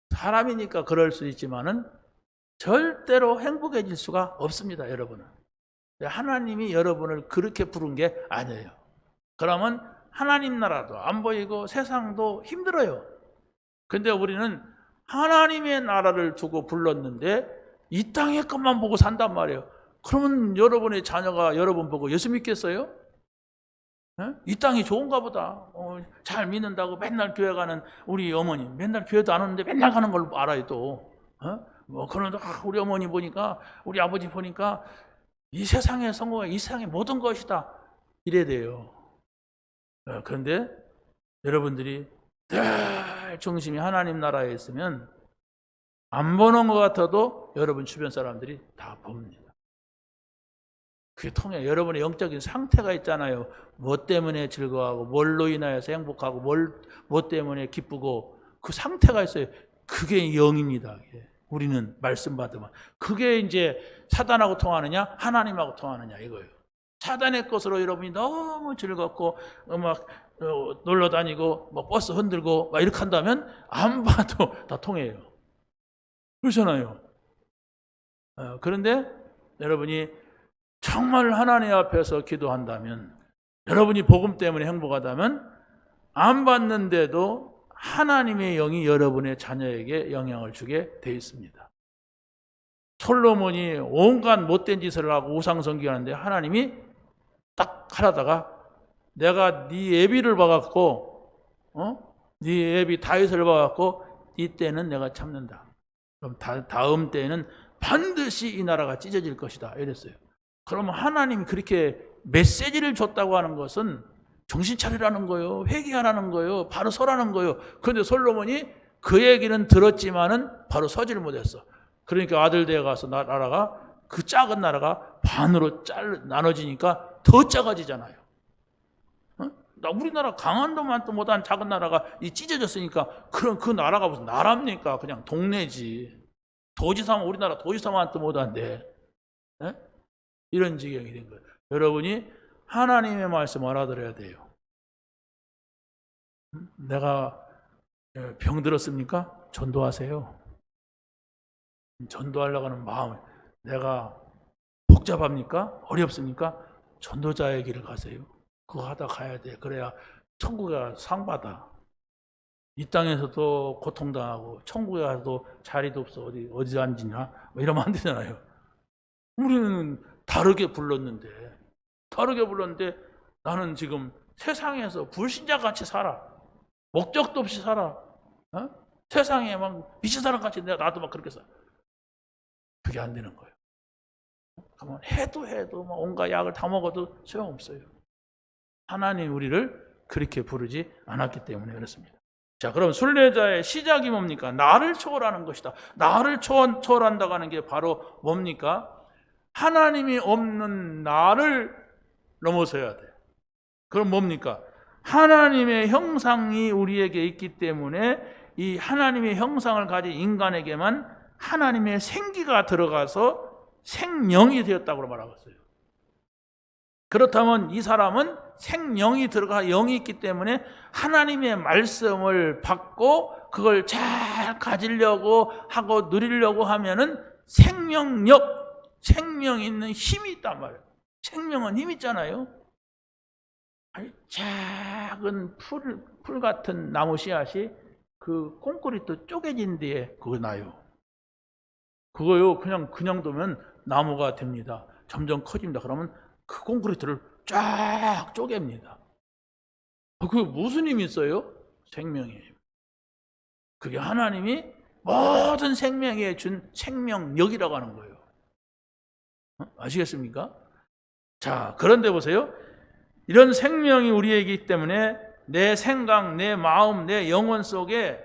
[SPEAKER 1] 사람이니까 그럴 수 있지만은 절대로 행복해질 수가 없습니다, 여러분은. 하나님이 여러분을 그렇게 부른 게 아니에요. 그러면 하나님 나라도 안 보이고 세상도 힘들어요. 근데 우리는 하나님의 나라를 두고 불렀는데 이 땅의 것만 보고 산단 말이에요. 그러면 여러분의 자녀가 여러분 보고 예수 믿겠어요? 이 땅이 좋은가 보다. 잘 믿는다고 맨날 교회 가는 우리 어머니, 맨날 교회도 안 오는데 맨날 가는 걸 알아요 또. 그런데 우리 어머니 보니까, 우리 아버지 보니까 이 세상의 성공이 이 세상의 모든 것이다 이래야 돼요. 그런데 여러분들이 늘 중심이 하나님 나라에 있으면 안 보는 것 같아도 여러분 주변 사람들이 다 봅니다. 그게 통해. 여러분의 영적인 상태가 있잖아요. 뭐 때문에 즐거워하고 뭘로 인하여서 행복하고 뭐 때문에 기쁘고 그 상태가 있어요. 그게 영입니다. 우리는 말씀 받으면. 그게 이제 사단하고 통하느냐 하나님하고 통하느냐 이거예요. 사단의 것으로 여러분이 너무 즐겁고 막 놀러 다니고 뭐 버스 흔들고 막 이렇게 한다면 안 봐도 다 통해요. 그렇잖아요. 그런데 여러분이 정말 하나님 앞에서 기도한다면, 여러분이 복음 때문에 행복하다면 안 받는데도 하나님의 영이 여러분의 자녀에게 영향을 주게 돼 있습니다. 솔로몬이 온갖 못된 짓을 하고 우상 섬기는데 하나님이 딱 하다가 내가 네 애비를 봐갖고 네 애비 다윗을 봐갖고 이 때는 내가 참는다. 그럼 다음 때에는 반드시 이 나라가 찢어질 것이다 이랬어요. 그러면 하나님이 그렇게 메시지를 줬다고 하는 것은 정신 차리라는 거예요. 회개하라는 거예요. 바로 서라는 거예요. 그런데 솔로몬이 그 얘기는 들었지만은 바로 서지를 못했어. 그러니까 아들대에 가서 나라가, 그 작은 나라가 반으로 나눠지니까 더 작아지잖아요. 우리나라 강원도만도 못한 작은 나라가 찢어졌으니까 그럼 그 나라가 무슨 나라입니까? 그냥 동네지. 도지사만, 우리나라 도지사만도 못한데. 이런 지경이 된 거예요. 여러분이 하나님의 말씀 알아들어야 돼요. 내가 병 들었습니까? 전도하세요. 전도하려고 하는 마음. 내가 복잡합니까? 어렵습니까? 전도자의 길을 가세요. 그거 하다 가야 돼. 그래야 천국에 상 받아. 이 땅에서도 고통당하고 천국에 가서도 자리도 없어. 어디 앉으냐? 뭐 이러면 안 되잖아요. 우리는 다르게 불렀는데 나는 지금 세상에서 불신자같이 살아. 목적도 없이 살아. 세상에 막 미친 사람같이 나도 막 그렇게 살아. 그게 안 되는 거예요. 그러면 해도 막 온갖 약을 다 먹어도 소용없어요. 하나님 우리를 그렇게 부르지 않았기 때문에 그렇습니다. 자, 그럼 순례자의 시작이 뭡니까? 나를 초월하는 것이다. 나를 초월한다고 하는 게 바로 뭡니까? 하나님이 없는 나를 넘어서야 돼. 그럼 뭡니까? 하나님의 형상이 우리에게 있기 때문에 이 하나님의 형상을 가진 인간에게만 하나님의 생기가 들어가서 생명이 되었다고 말하고 있어요. 그렇다면 이 사람은 생명이 들어가 영이 있기 때문에 하나님의 말씀을 받고 그걸 잘 가지려고 하고 누리려고 하면은 생명 있는 힘이 있단 말이에요. 생명은 힘 있잖아요. 작은 풀 같은 나무 씨앗이 그 콘크리트 쪼개진 뒤에 그거 나요. 그거요 그냥 두면 나무가 됩니다. 점점 커집니다. 그러면 그 콘크리트를 쫙 쪼갭니다. 그게 무슨 힘이 있어요? 생명의 힘. 그게 하나님이 모든 생명에 준 생명력이라고 하는 거예요. 아시겠습니까? 자, 그런데 보세요. 이런 생명이 우리에게 있기 때문에 내 생각, 내 마음, 내 영혼 속에,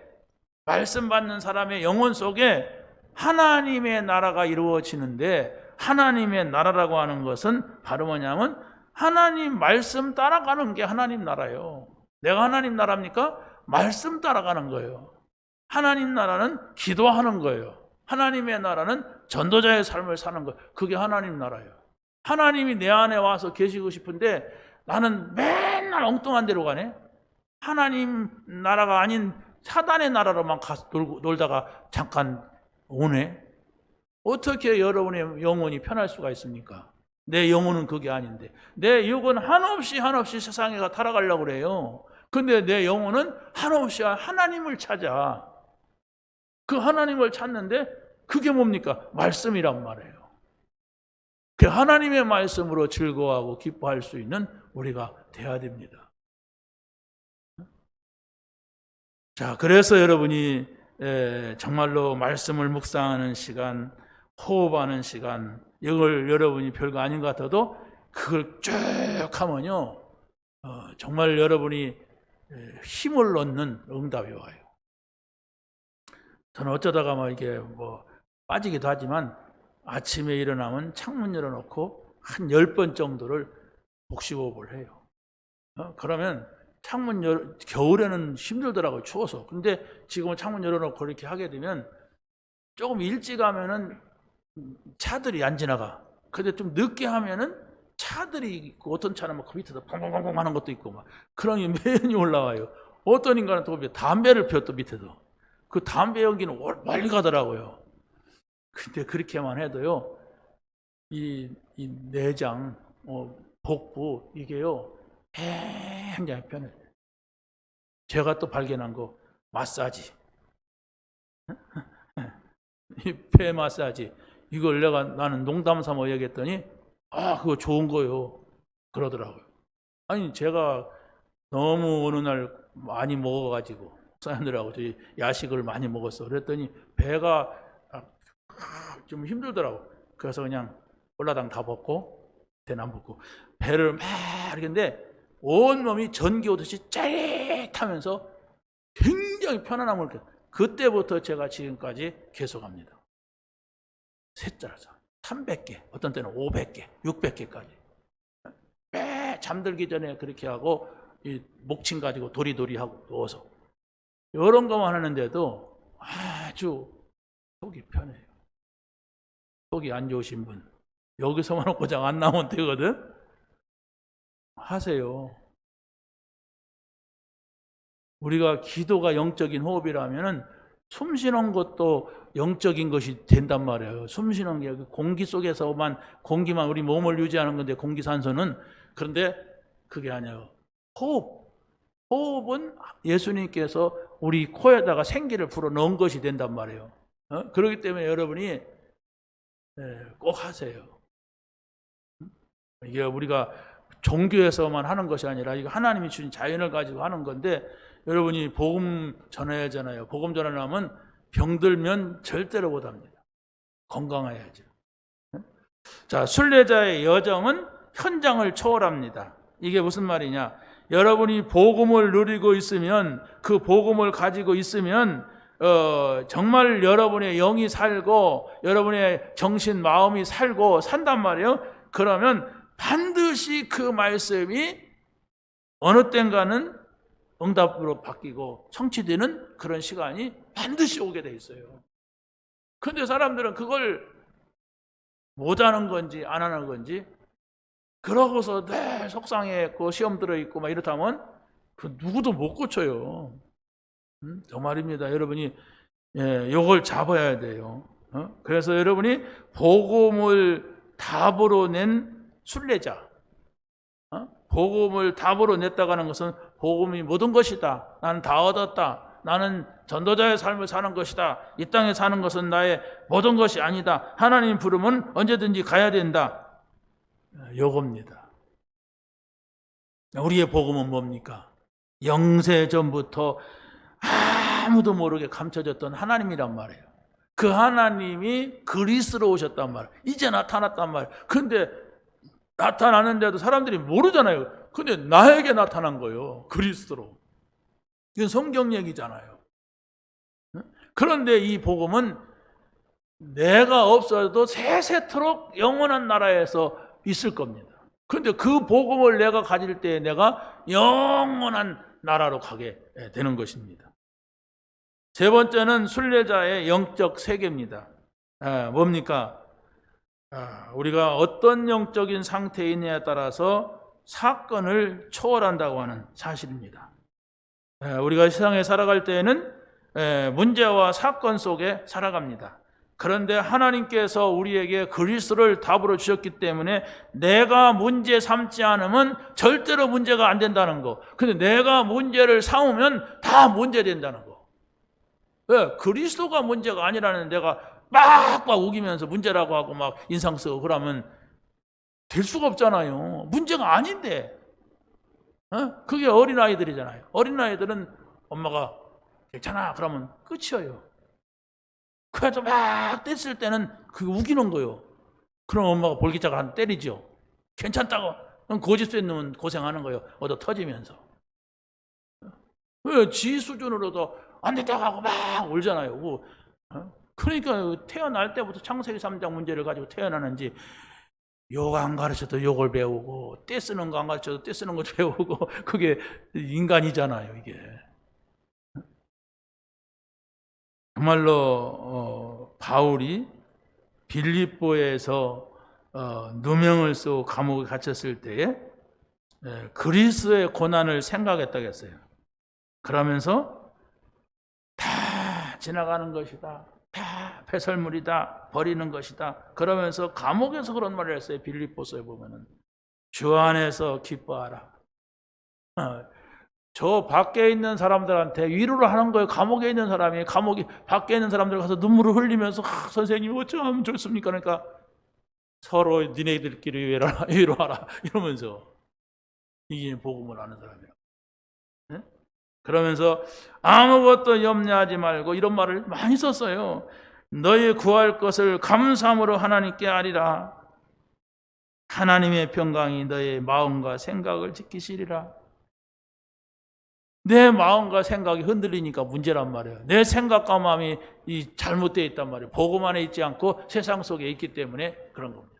[SPEAKER 1] 말씀 받는 사람의 영혼 속에 하나님의 나라가 이루어지는데, 하나님의 나라라고 하는 것은 바로 뭐냐면 하나님 말씀 따라가는 게 하나님 나라예요. 내가 하나님 나라입니까? 말씀 따라가는 거예요. 하나님 나라는 기도하는 거예요. 하나님의 나라는 전도자의 삶을 사는 거예요. 그게 하나님 나라예요. 하나님이 내 안에 와서 계시고 싶은데 나는 맨날 엉뚱한 데로 가네. 하나님 나라가 아닌 사단의 나라로만 가서 놀다가 잠깐 오네. 어떻게 여러분의 영혼이 편할 수가 있습니까? 내 영혼은 그게 아닌데. 내 육은 한없이 세상에 타락하려고 그래요. 근데 내 영혼은 한없이 하나님을 찾아. 그 하나님을 찾는데 그게 뭡니까? 말씀이란 말이에요. 그 하나님의 말씀으로 즐거워하고 기뻐할 수 있는 우리가 돼야 됩니다. 자, 그래서 여러분이 정말로 말씀을 묵상하는 시간, 호흡하는 시간, 이걸 여러분이 별거 아닌 것 같아도 그걸 쭉 하면요, 정말 여러분이 힘을 얻는 응답이 와요. 저는 어쩌다가 이게 빠지기도 하지만 아침에 일어나면 창문 열어놓고 한 10번 정도를 복식호흡을 해요. 그러면 겨울에는 힘들더라고요. 추워서. 근데 지금은 창문 열어놓고 이렇게 하게 되면 조금 일찍 하면은 차들이 안 지나가. 근데 좀 늦게 하면은 차들이 있고 어떤 차는 그 밑에서 펑펑펑펑 하는 것도 있고 그런 게 매연이 올라와요. 어떤 인간은 또 담배를 피워 또 밑에서. 그 담배 연기는 멀리 가더라고요. 근데 그렇게만 해도요, 이 내장, 복부, 이게요, 굉장히 편해요. 제가 또 발견한 거, 마사지. 이 폐 마사지. 이걸 나는 농담 삼아 얘기했더니, 그거 좋은 거요. 그러더라고요. 아니, 제가 너무 어느 날 많이 먹어가지고, 사람들하고 저희 야식을 많이 먹었어. 그랬더니 배가 좀 힘들더라고. 그래서 그냥 올라당 다 벗고 대남 벗고 배를 막 이렇게 온몸이 전기 오듯이 짜릿하면서 굉장히 편안함을 그때부터 제가 지금까지 계속합니다. 셋째라서 300개, 어떤 때는 500개, 600개까지. 매 잠들기 전에 그렇게 하고 이 목침 가지고 도리도리 하고 누워서 이런 것만 하는데도 아주 속이 편해요. 속이 안 좋으신 분 여기서만 놓고 장 안 나오면 되거든. 하세요. 우리가 기도가 영적인 호흡이라면은 숨 쉬는 것도 영적인 것이 된단 말이에요. 숨 쉬는 게 공기 속에서만 공기만 우리 몸을 유지하는 건데 공기산소는. 그런데 그게 아니에요. 호흡은 예수님께서 우리 코에다가 생기를 불어 넣은 것이 된단 말이에요. 그렇기 때문에 여러분이 꼭 하세요. 이게 우리가 종교에서만 하는 것이 아니라 이거 하나님이 주신 자연을 가지고 하는 건데, 여러분이 복음 전해야잖아요. 복음 전하려면 병들면 절대로 못합니다. 건강해야죠. 자, 순례자의 여정은 현장을 초월합니다. 이게 무슨 말이냐? 여러분이 복음을 누리고 있으면, 그 복음을 가지고 있으면 정말 여러분의 영이 살고 여러분의 정신, 마음이 살고 산단 말이에요. 그러면 반드시 그 말씀이 어느 땐가는 응답으로 바뀌고 성취되는 그런 시간이 반드시 오게 돼 있어요. 그런데 사람들은 그걸 못하는 건지 안 하는 건지, 그러고서 늘 속상해했고 시험 들어있고 막 이렇다면 그 누구도 못 고쳐요. 저 말입니다. 여러분이 요걸 잡아야 돼요. 그래서 여러분이 복음을 답으로 낸 순례자, 복음을 답으로 냈다고 하는 것은 복음이 모든 것이다. 나는 다 얻었다. 나는 전도자의 삶을 사는 것이다. 이 땅에 사는 것은 나의 모든 것이 아니다. 하나님 부르면 언제든지 가야 된다. 요겁니다. 우리의 복음은 뭡니까? 영세전부터 아무도 모르게 감춰졌던 하나님이란 말이에요. 그 하나님이 그리스로 오셨단 말이에요. 이제 나타났단 말이에요. 근데 나타나는데도 사람들이 모르잖아요. 근데 나에게 나타난 거예요. 그리스도로. 이건 성경 얘기잖아요. 그런데 이 복음은 내가 없어도 세세토록 영원한 나라에서 있을 겁니다. 그런데 그 복음을 내가 가질 때 내가 영원한 나라로 가게 되는 것입니다. 세 번째는 순례자의 영적 세계입니다. 뭡니까? 우리가 어떤 영적인 상태에 있느냐에 따라서 사건을 초월한다고 하는 사실입니다. 우리가 세상에 살아갈 때에는 문제와 사건 속에 살아갑니다. 그런데 하나님께서 우리에게 그리스도를 답으로 주셨기 때문에 내가 문제 삼지 않으면 절대로 문제가 안 된다는 거. 근데 내가 문제를 삼으면 다 문제 된다는 거. 왜? 그리스도가 문제가 아니라는 내가 빡빡 우기면서 문제라고 하고 막 인상 쓰고 그러면 될 수가 없잖아요. 문제가 아닌데. 그게 어린아이들이잖아요. 어린아이들은 엄마가 괜찮아 그러면 끝이에요. 그래도 막 뗐을 때는 그게 우기는 거예요. 그럼 엄마가 볼기차가 한 때리죠. 괜찮다고. 그럼 거짓 쇠는 고생하는 거예요. 얻어 터지면서. 왜? 지 수준으로도 안 됐다고 하고 막 울잖아요. 그러니까 태어날 때부터 창세기 3장 문제를 가지고 태어나는지 욕 안 가르쳐도 욕을 배우고 떼쓰는 거 안 가르쳐도 떼쓰는 거 배우고 그게 인간이잖아요. 이게. 정말로 바울이 빌립보에서 누명을 쓰고 감옥에 갇혔을 때에 그리스도의 고난을 생각했다고 했어요. 그러면서 다 지나가는 것이다. 다 배설물이다. 버리는 것이다. 그러면서 감옥에서 그런 말을 했어요. 빌립보서에 보면은 주 안에서 기뻐하라. 저 밖에 있는 사람들한테 위로를 하는 거예요. 감옥에 있는 사람이 감옥이 밖에 있는 사람들 가서 눈물을 흘리면서 선생님 어쩌면 좋습니까? 그러니까 서로 니네들끼리 위로하라 이러면서 이게 복음을 아는 사람이라고. 네? 그러면서 아무것도 염려하지 말고 이런 말을 많이 썼어요. 너희 구할 것을 감사함으로 하나님께 아리라. 하나님의 평강이 너의 마음과 생각을 지키시리라. 내 마음과 생각이 흔들리니까 문제란 말이에요. 내 생각과 마음이 잘못되어 있단 말이에요. 복음 안에 있지 않고 세상 속에 있기 때문에 그런 겁니다.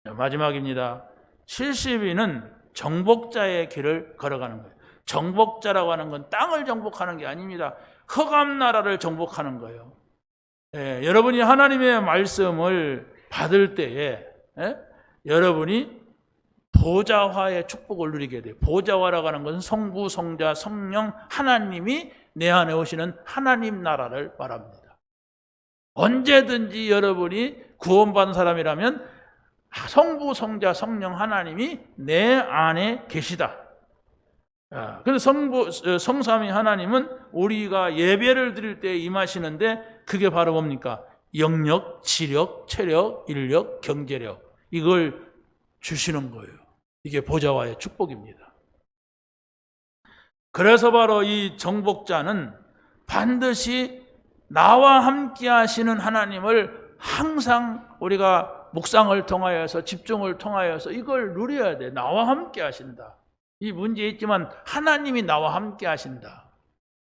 [SPEAKER 1] 마지막입니다. 70인은 정복자의 길을 걸어가는 거예요. 정복자라고 하는 건 땅을 정복하는 게 아닙니다. 흑암 나라를 정복하는 거예요. 여러분이 하나님의 말씀을 받을 때에 여러분이 보좌화의 축복을 누리게 돼요. 보좌화라고 하는 것은 성부, 성자, 성령 하나님이 내 안에 오시는 하나님 나라를 말합니다. 언제든지 여러분이 구원받은 사람이라면 성부, 성자, 성령 하나님이 내 안에 계시다. 그래서 성삼위 하나님은 우리가 예배를 드릴 때 임하시는데 그게 바로 뭡니까? 영력, 지력, 체력, 인력, 경제력 이걸 주시는 거예요. 이게 보좌와의 축복입니다. 그래서 바로 이 정복자는 반드시 나와 함께 하시는 하나님을 항상 우리가 묵상을 통하여서 집중을 통하여서 이걸 누려야 돼. 나와 함께 하신다. 이 문제에 있지만 하나님이 나와 함께 하신다.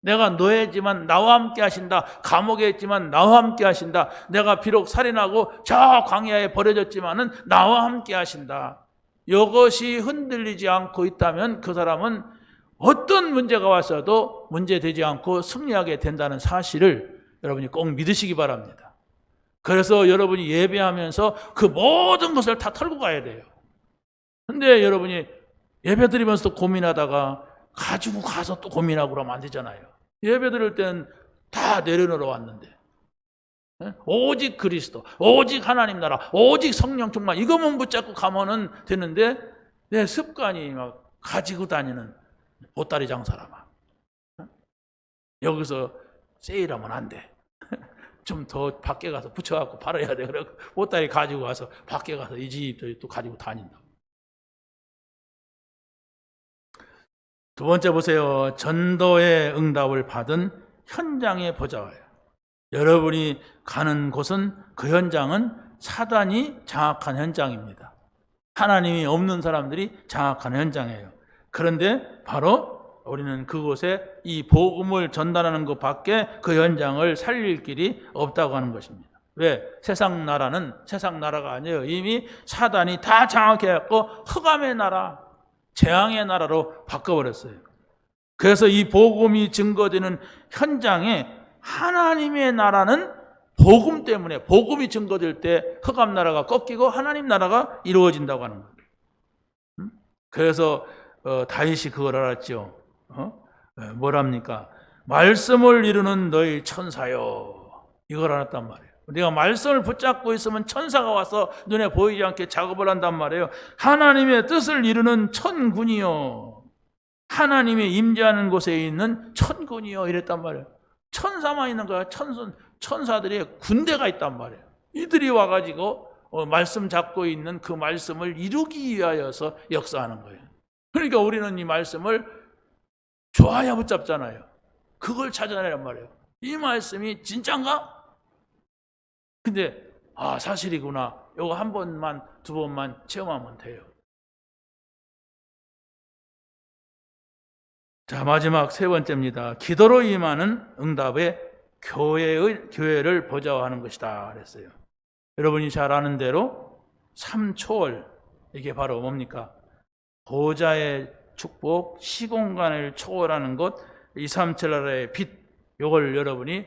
[SPEAKER 1] 내가 노예지만 나와 함께 하신다. 감옥에 있지만 나와 함께 하신다. 내가 비록 살인하고 저 광야에 버려졌지만은 나와 함께 하신다. 이것이 흔들리지 않고 있다면 그 사람은 어떤 문제가 왔어도 문제되지 않고 승리하게 된다는 사실을 여러분이 꼭 믿으시기 바랍니다. 그래서 여러분이 예배하면서 그 모든 것을 다 털고 가야 돼요. 근데 여러분이 예배 드리면서 고민하다가 가지고 가서 또 고민하고 그러면 안 되잖아요. 예배 드릴 때는 다 내려놓으러 왔는데 오직 그리스도, 오직 하나님 나라, 오직 성령 충만 이것만 붙잡고 가면은 되는데 내 습관이 막 가지고 다니는 보따리 장사라 막 여기서 세일하면 안 돼. 좀 더 밖에 가서 붙여갖고 팔아야 돼. 그래 보따리 가지고 가서 밖에 가서 이 집 또 가지고 다닌다. 두 번째 보세요. 전도의 응답을 받은 현장의 보좌예요. 여러분이 가는 곳은 그 현장은 사단이 장악한 현장입니다. 하나님이 없는 사람들이 장악한 현장이에요. 그런데 바로 우리는 그곳에 이 복음을 전달하는 것밖에 그 현장을 살릴 길이 없다고 하는 것입니다. 왜? 세상 나라는 세상 나라가 아니에요. 이미 사단이 다 장악해갖고 흑암의 나라, 재앙의 나라로 바꿔버렸어요. 그래서 이 복음이 증거되는 현장에 하나님의 나라는 복음 때문에, 복음이 증거될 때 흑암 나라가 꺾이고 하나님 나라가 이루어진다고 하는 거예요. 그래서 다윗이 그걸 알았죠. 뭐랍니까? 말씀을 이루는 너희 천사요. 이걸 알았단 말이에요. 내가 말씀을 붙잡고 있으면 천사가 와서 눈에 보이지 않게 작업을 한단 말이에요. 하나님의 뜻을 이루는 천군이요. 하나님의 임재하는 곳에 있는 천군이요. 이랬단 말이에요. 천사만 있는 거야. 천사들이 군대가 있단 말이에요. 이들이 와가지고 말씀 잡고 있는 그 말씀을 이루기 위하여서 역사하는 거예요. 그러니까 우리는 이 말씀을 좋아야 붙잡잖아요. 그걸 찾아내란 말이에요. 이 말씀이 진짠가? 근데 사실이구나. 이거 한 번만 두 번만 체험하면 돼요. 자, 마지막 세 번째입니다. 기도로 임하는 응답에 교회를 보좌하는 것이다 그랬어요. 여러분이 잘 아는 대로 삼초월, 이게 바로 뭡니까? 보좌의 축복, 시공간을 초월하는 것, 237나라의 빛, 이걸 여러분이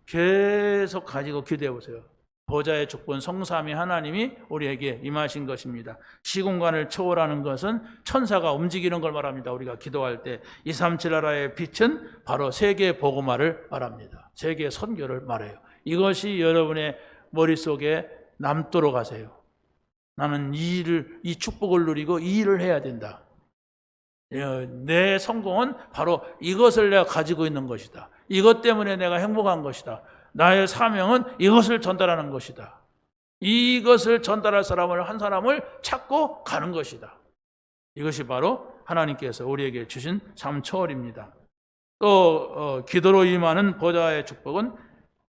[SPEAKER 1] 계속 가지고 기도해 보세요. 보좌의 축복은 성삼위 하나님이 우리에게 임하신 것입니다. 시공간을 초월하는 것은 천사가 움직이는 걸 말합니다. 우리가 기도할 때 237나라의 빛은 바로 세계 복음화를 말합니다. 세계 선교를 말해요. 이것이 여러분의 머릿속에 남도록 하세요. 나는 이 축복을 누리고 이 일을 해야 된다. 내 성공은 바로 이것을 내가 가지고 있는 것이다. 이것 때문에 내가 행복한 것이다. 나의 사명은 이것을 전달하는 것이다. 이것을 전달할 사람을, 한 사람을 찾고 가는 것이다. 이것이 바로 하나님께서 우리에게 주신 삼초월입니다. 또 기도로 임하는 보좌의 축복은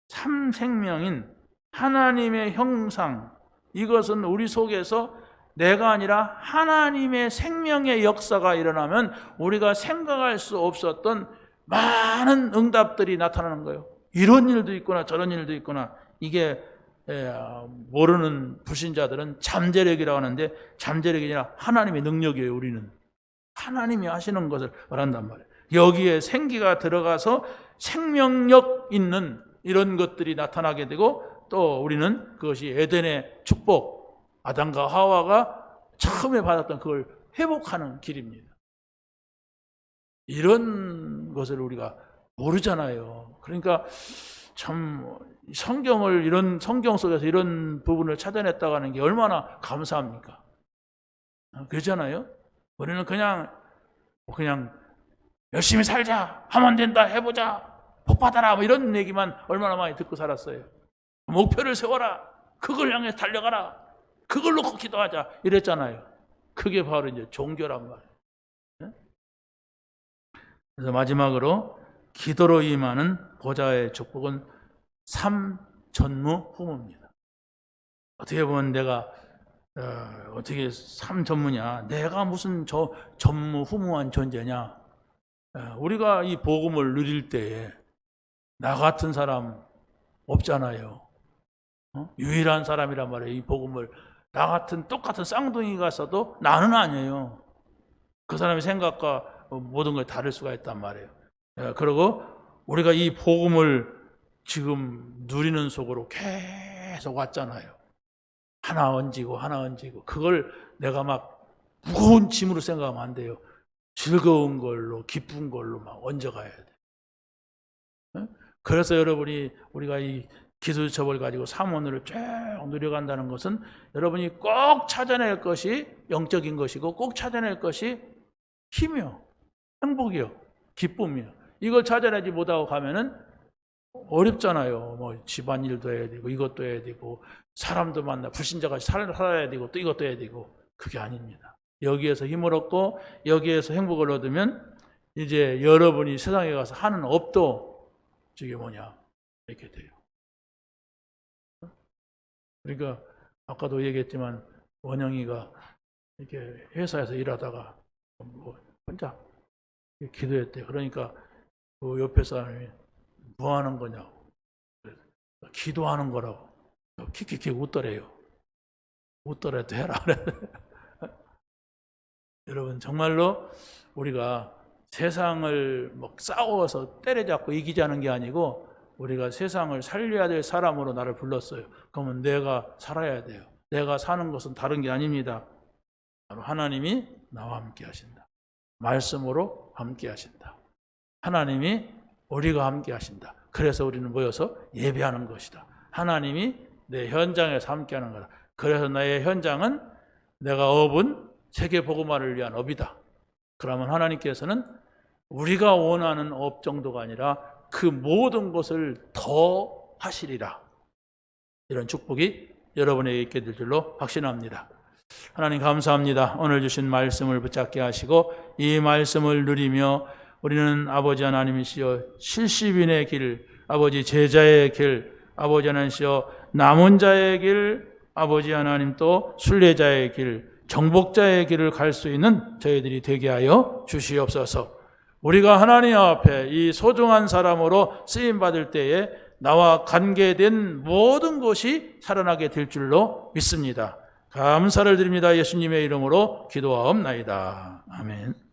[SPEAKER 1] 삼생명인 하나님의 형상, 이것은 우리 속에서 내가 아니라 하나님의 생명의 역사가 일어나면 우리가 생각할 수 없었던 많은 응답들이 나타나는 거예요. 이런 일도 있구나, 저런 일도 있구나. 이게 모르는 불신자들은 잠재력이라고 하는데, 잠재력이 아니라 하나님의 능력이에요. 우리는 하나님이 하시는 것을 말한단 말이에요. 여기에 생기가 들어가서 생명력 있는 이런 것들이 나타나게 되고, 또 우리는 그것이 에덴의 축복, 아담과 하와가 처음에 받았던 그걸 회복하는 길입니다. 이런 것을 우리가 모르잖아요. 그러니까 참 성경을, 이런 성경 속에서 이런 부분을 찾아냈다고 하는 게 얼마나 감사합니까? 그렇잖아요. 우리는 그냥 열심히 살자, 하면 된다, 해보자, 복 받아라, 뭐 이런 얘기만 얼마나 많이 듣고 살았어요. 목표를 세워라, 그걸 향해 달려가라, 그걸 놓고 기도하자 이랬잖아요. 그게 바로 이제 종교란 말이에요. 그래서 마지막으로 기도로 임하는 보좌의 축복은 삼전무후무입니다. 어떻게 보면 내가 어떻게 삼전무냐, 내가 무슨 전무후무한 존재냐. 우리가 이 복음을 누릴 때에 나 같은 사람 없잖아요. 유일한 사람이란 말이에요. 이 복음을, 나 같은 똑같은 쌍둥이가 써도 나는 아니에요. 그 사람의 생각과 모든 걸 다를 수가 있단 말이에요. 그리고 우리가 이 복음을 지금 누리는 속으로 계속 왔잖아요. 하나 얹이고 그걸 내가 막 무거운 짐으로 생각하면 안 돼요. 즐거운 걸로, 기쁜 걸로 막 얹어가야 돼. 그래서 여러분이, 우리가 이 기술첩을 가지고 삼원을 쭉 누려간다는 것은 여러분이 꼭 찾아낼 것이 영적인 것이고, 꼭 찾아낼 것이 힘이요, 행복이요, 기쁨이요. 이걸 찾아내지 못하고 가면은 어렵잖아요. 뭐 집안일도 해야 되고, 이것도 해야 되고, 사람도 만나, 불신자가 살아야 되고, 또 이것도 해야 되고. 그게 아닙니다. 여기에서 힘을 얻고 여기에서 행복을 얻으면 이제 여러분이 세상에 가서 하는 업도 저게 뭐냐 이렇게 돼요. 그러니까 아까도 얘기했지만 원영이가 이렇게 회사에서 일하다가 혼자 기도했대요. 그러니까 그 옆에 사람이 뭐 하는 거냐고. 기도하는 거라고. 킥킥킥 웃더래요. 웃더라도 해라. 여러분 정말로 우리가 세상을 뭐 싸워서 때려잡고 이기자는 게 아니고 우리가 세상을 살려야 될 사람으로 나를 불렀어요. 그러면 내가 살아야 돼요. 내가 사는 것은 다른 게 아닙니다. 바로 하나님이 나와 함께 하신다. 말씀으로 함께 하신다. 하나님이 우리가 함께 하신다. 그래서 우리는 모여서 예배하는 것이다. 하나님이 내 현장에서 함께 하는 거다. 그래서 나의 현장은 내가 업은 세계 복음화를 위한 업이다. 그러면 하나님께서는 우리가 원하는 업 정도가 아니라 그 모든 것을 더 하시리라. 이런 축복이 여러분에게 있게 될 줄로 확신합니다. 하나님 감사합니다. 오늘 주신 말씀을 붙잡게 하시고 이 말씀을 누리며 우리는 아버지 하나님이시여 70인의 길, 아버지 제자의 길, 아버지 하나님이시여 남은 자의 길, 아버지 하나님 또 순례자의 길, 정복자의 길을 갈 수 있는 저희들이 되게 하여 주시옵소서. 우리가 하나님 앞에 이 소중한 사람으로 쓰임받을 때에 나와 관계된 모든 것이 살아나게 될 줄로 믿습니다. 감사를 드립니다. 예수님의 이름으로 기도하옵나이다. 아멘.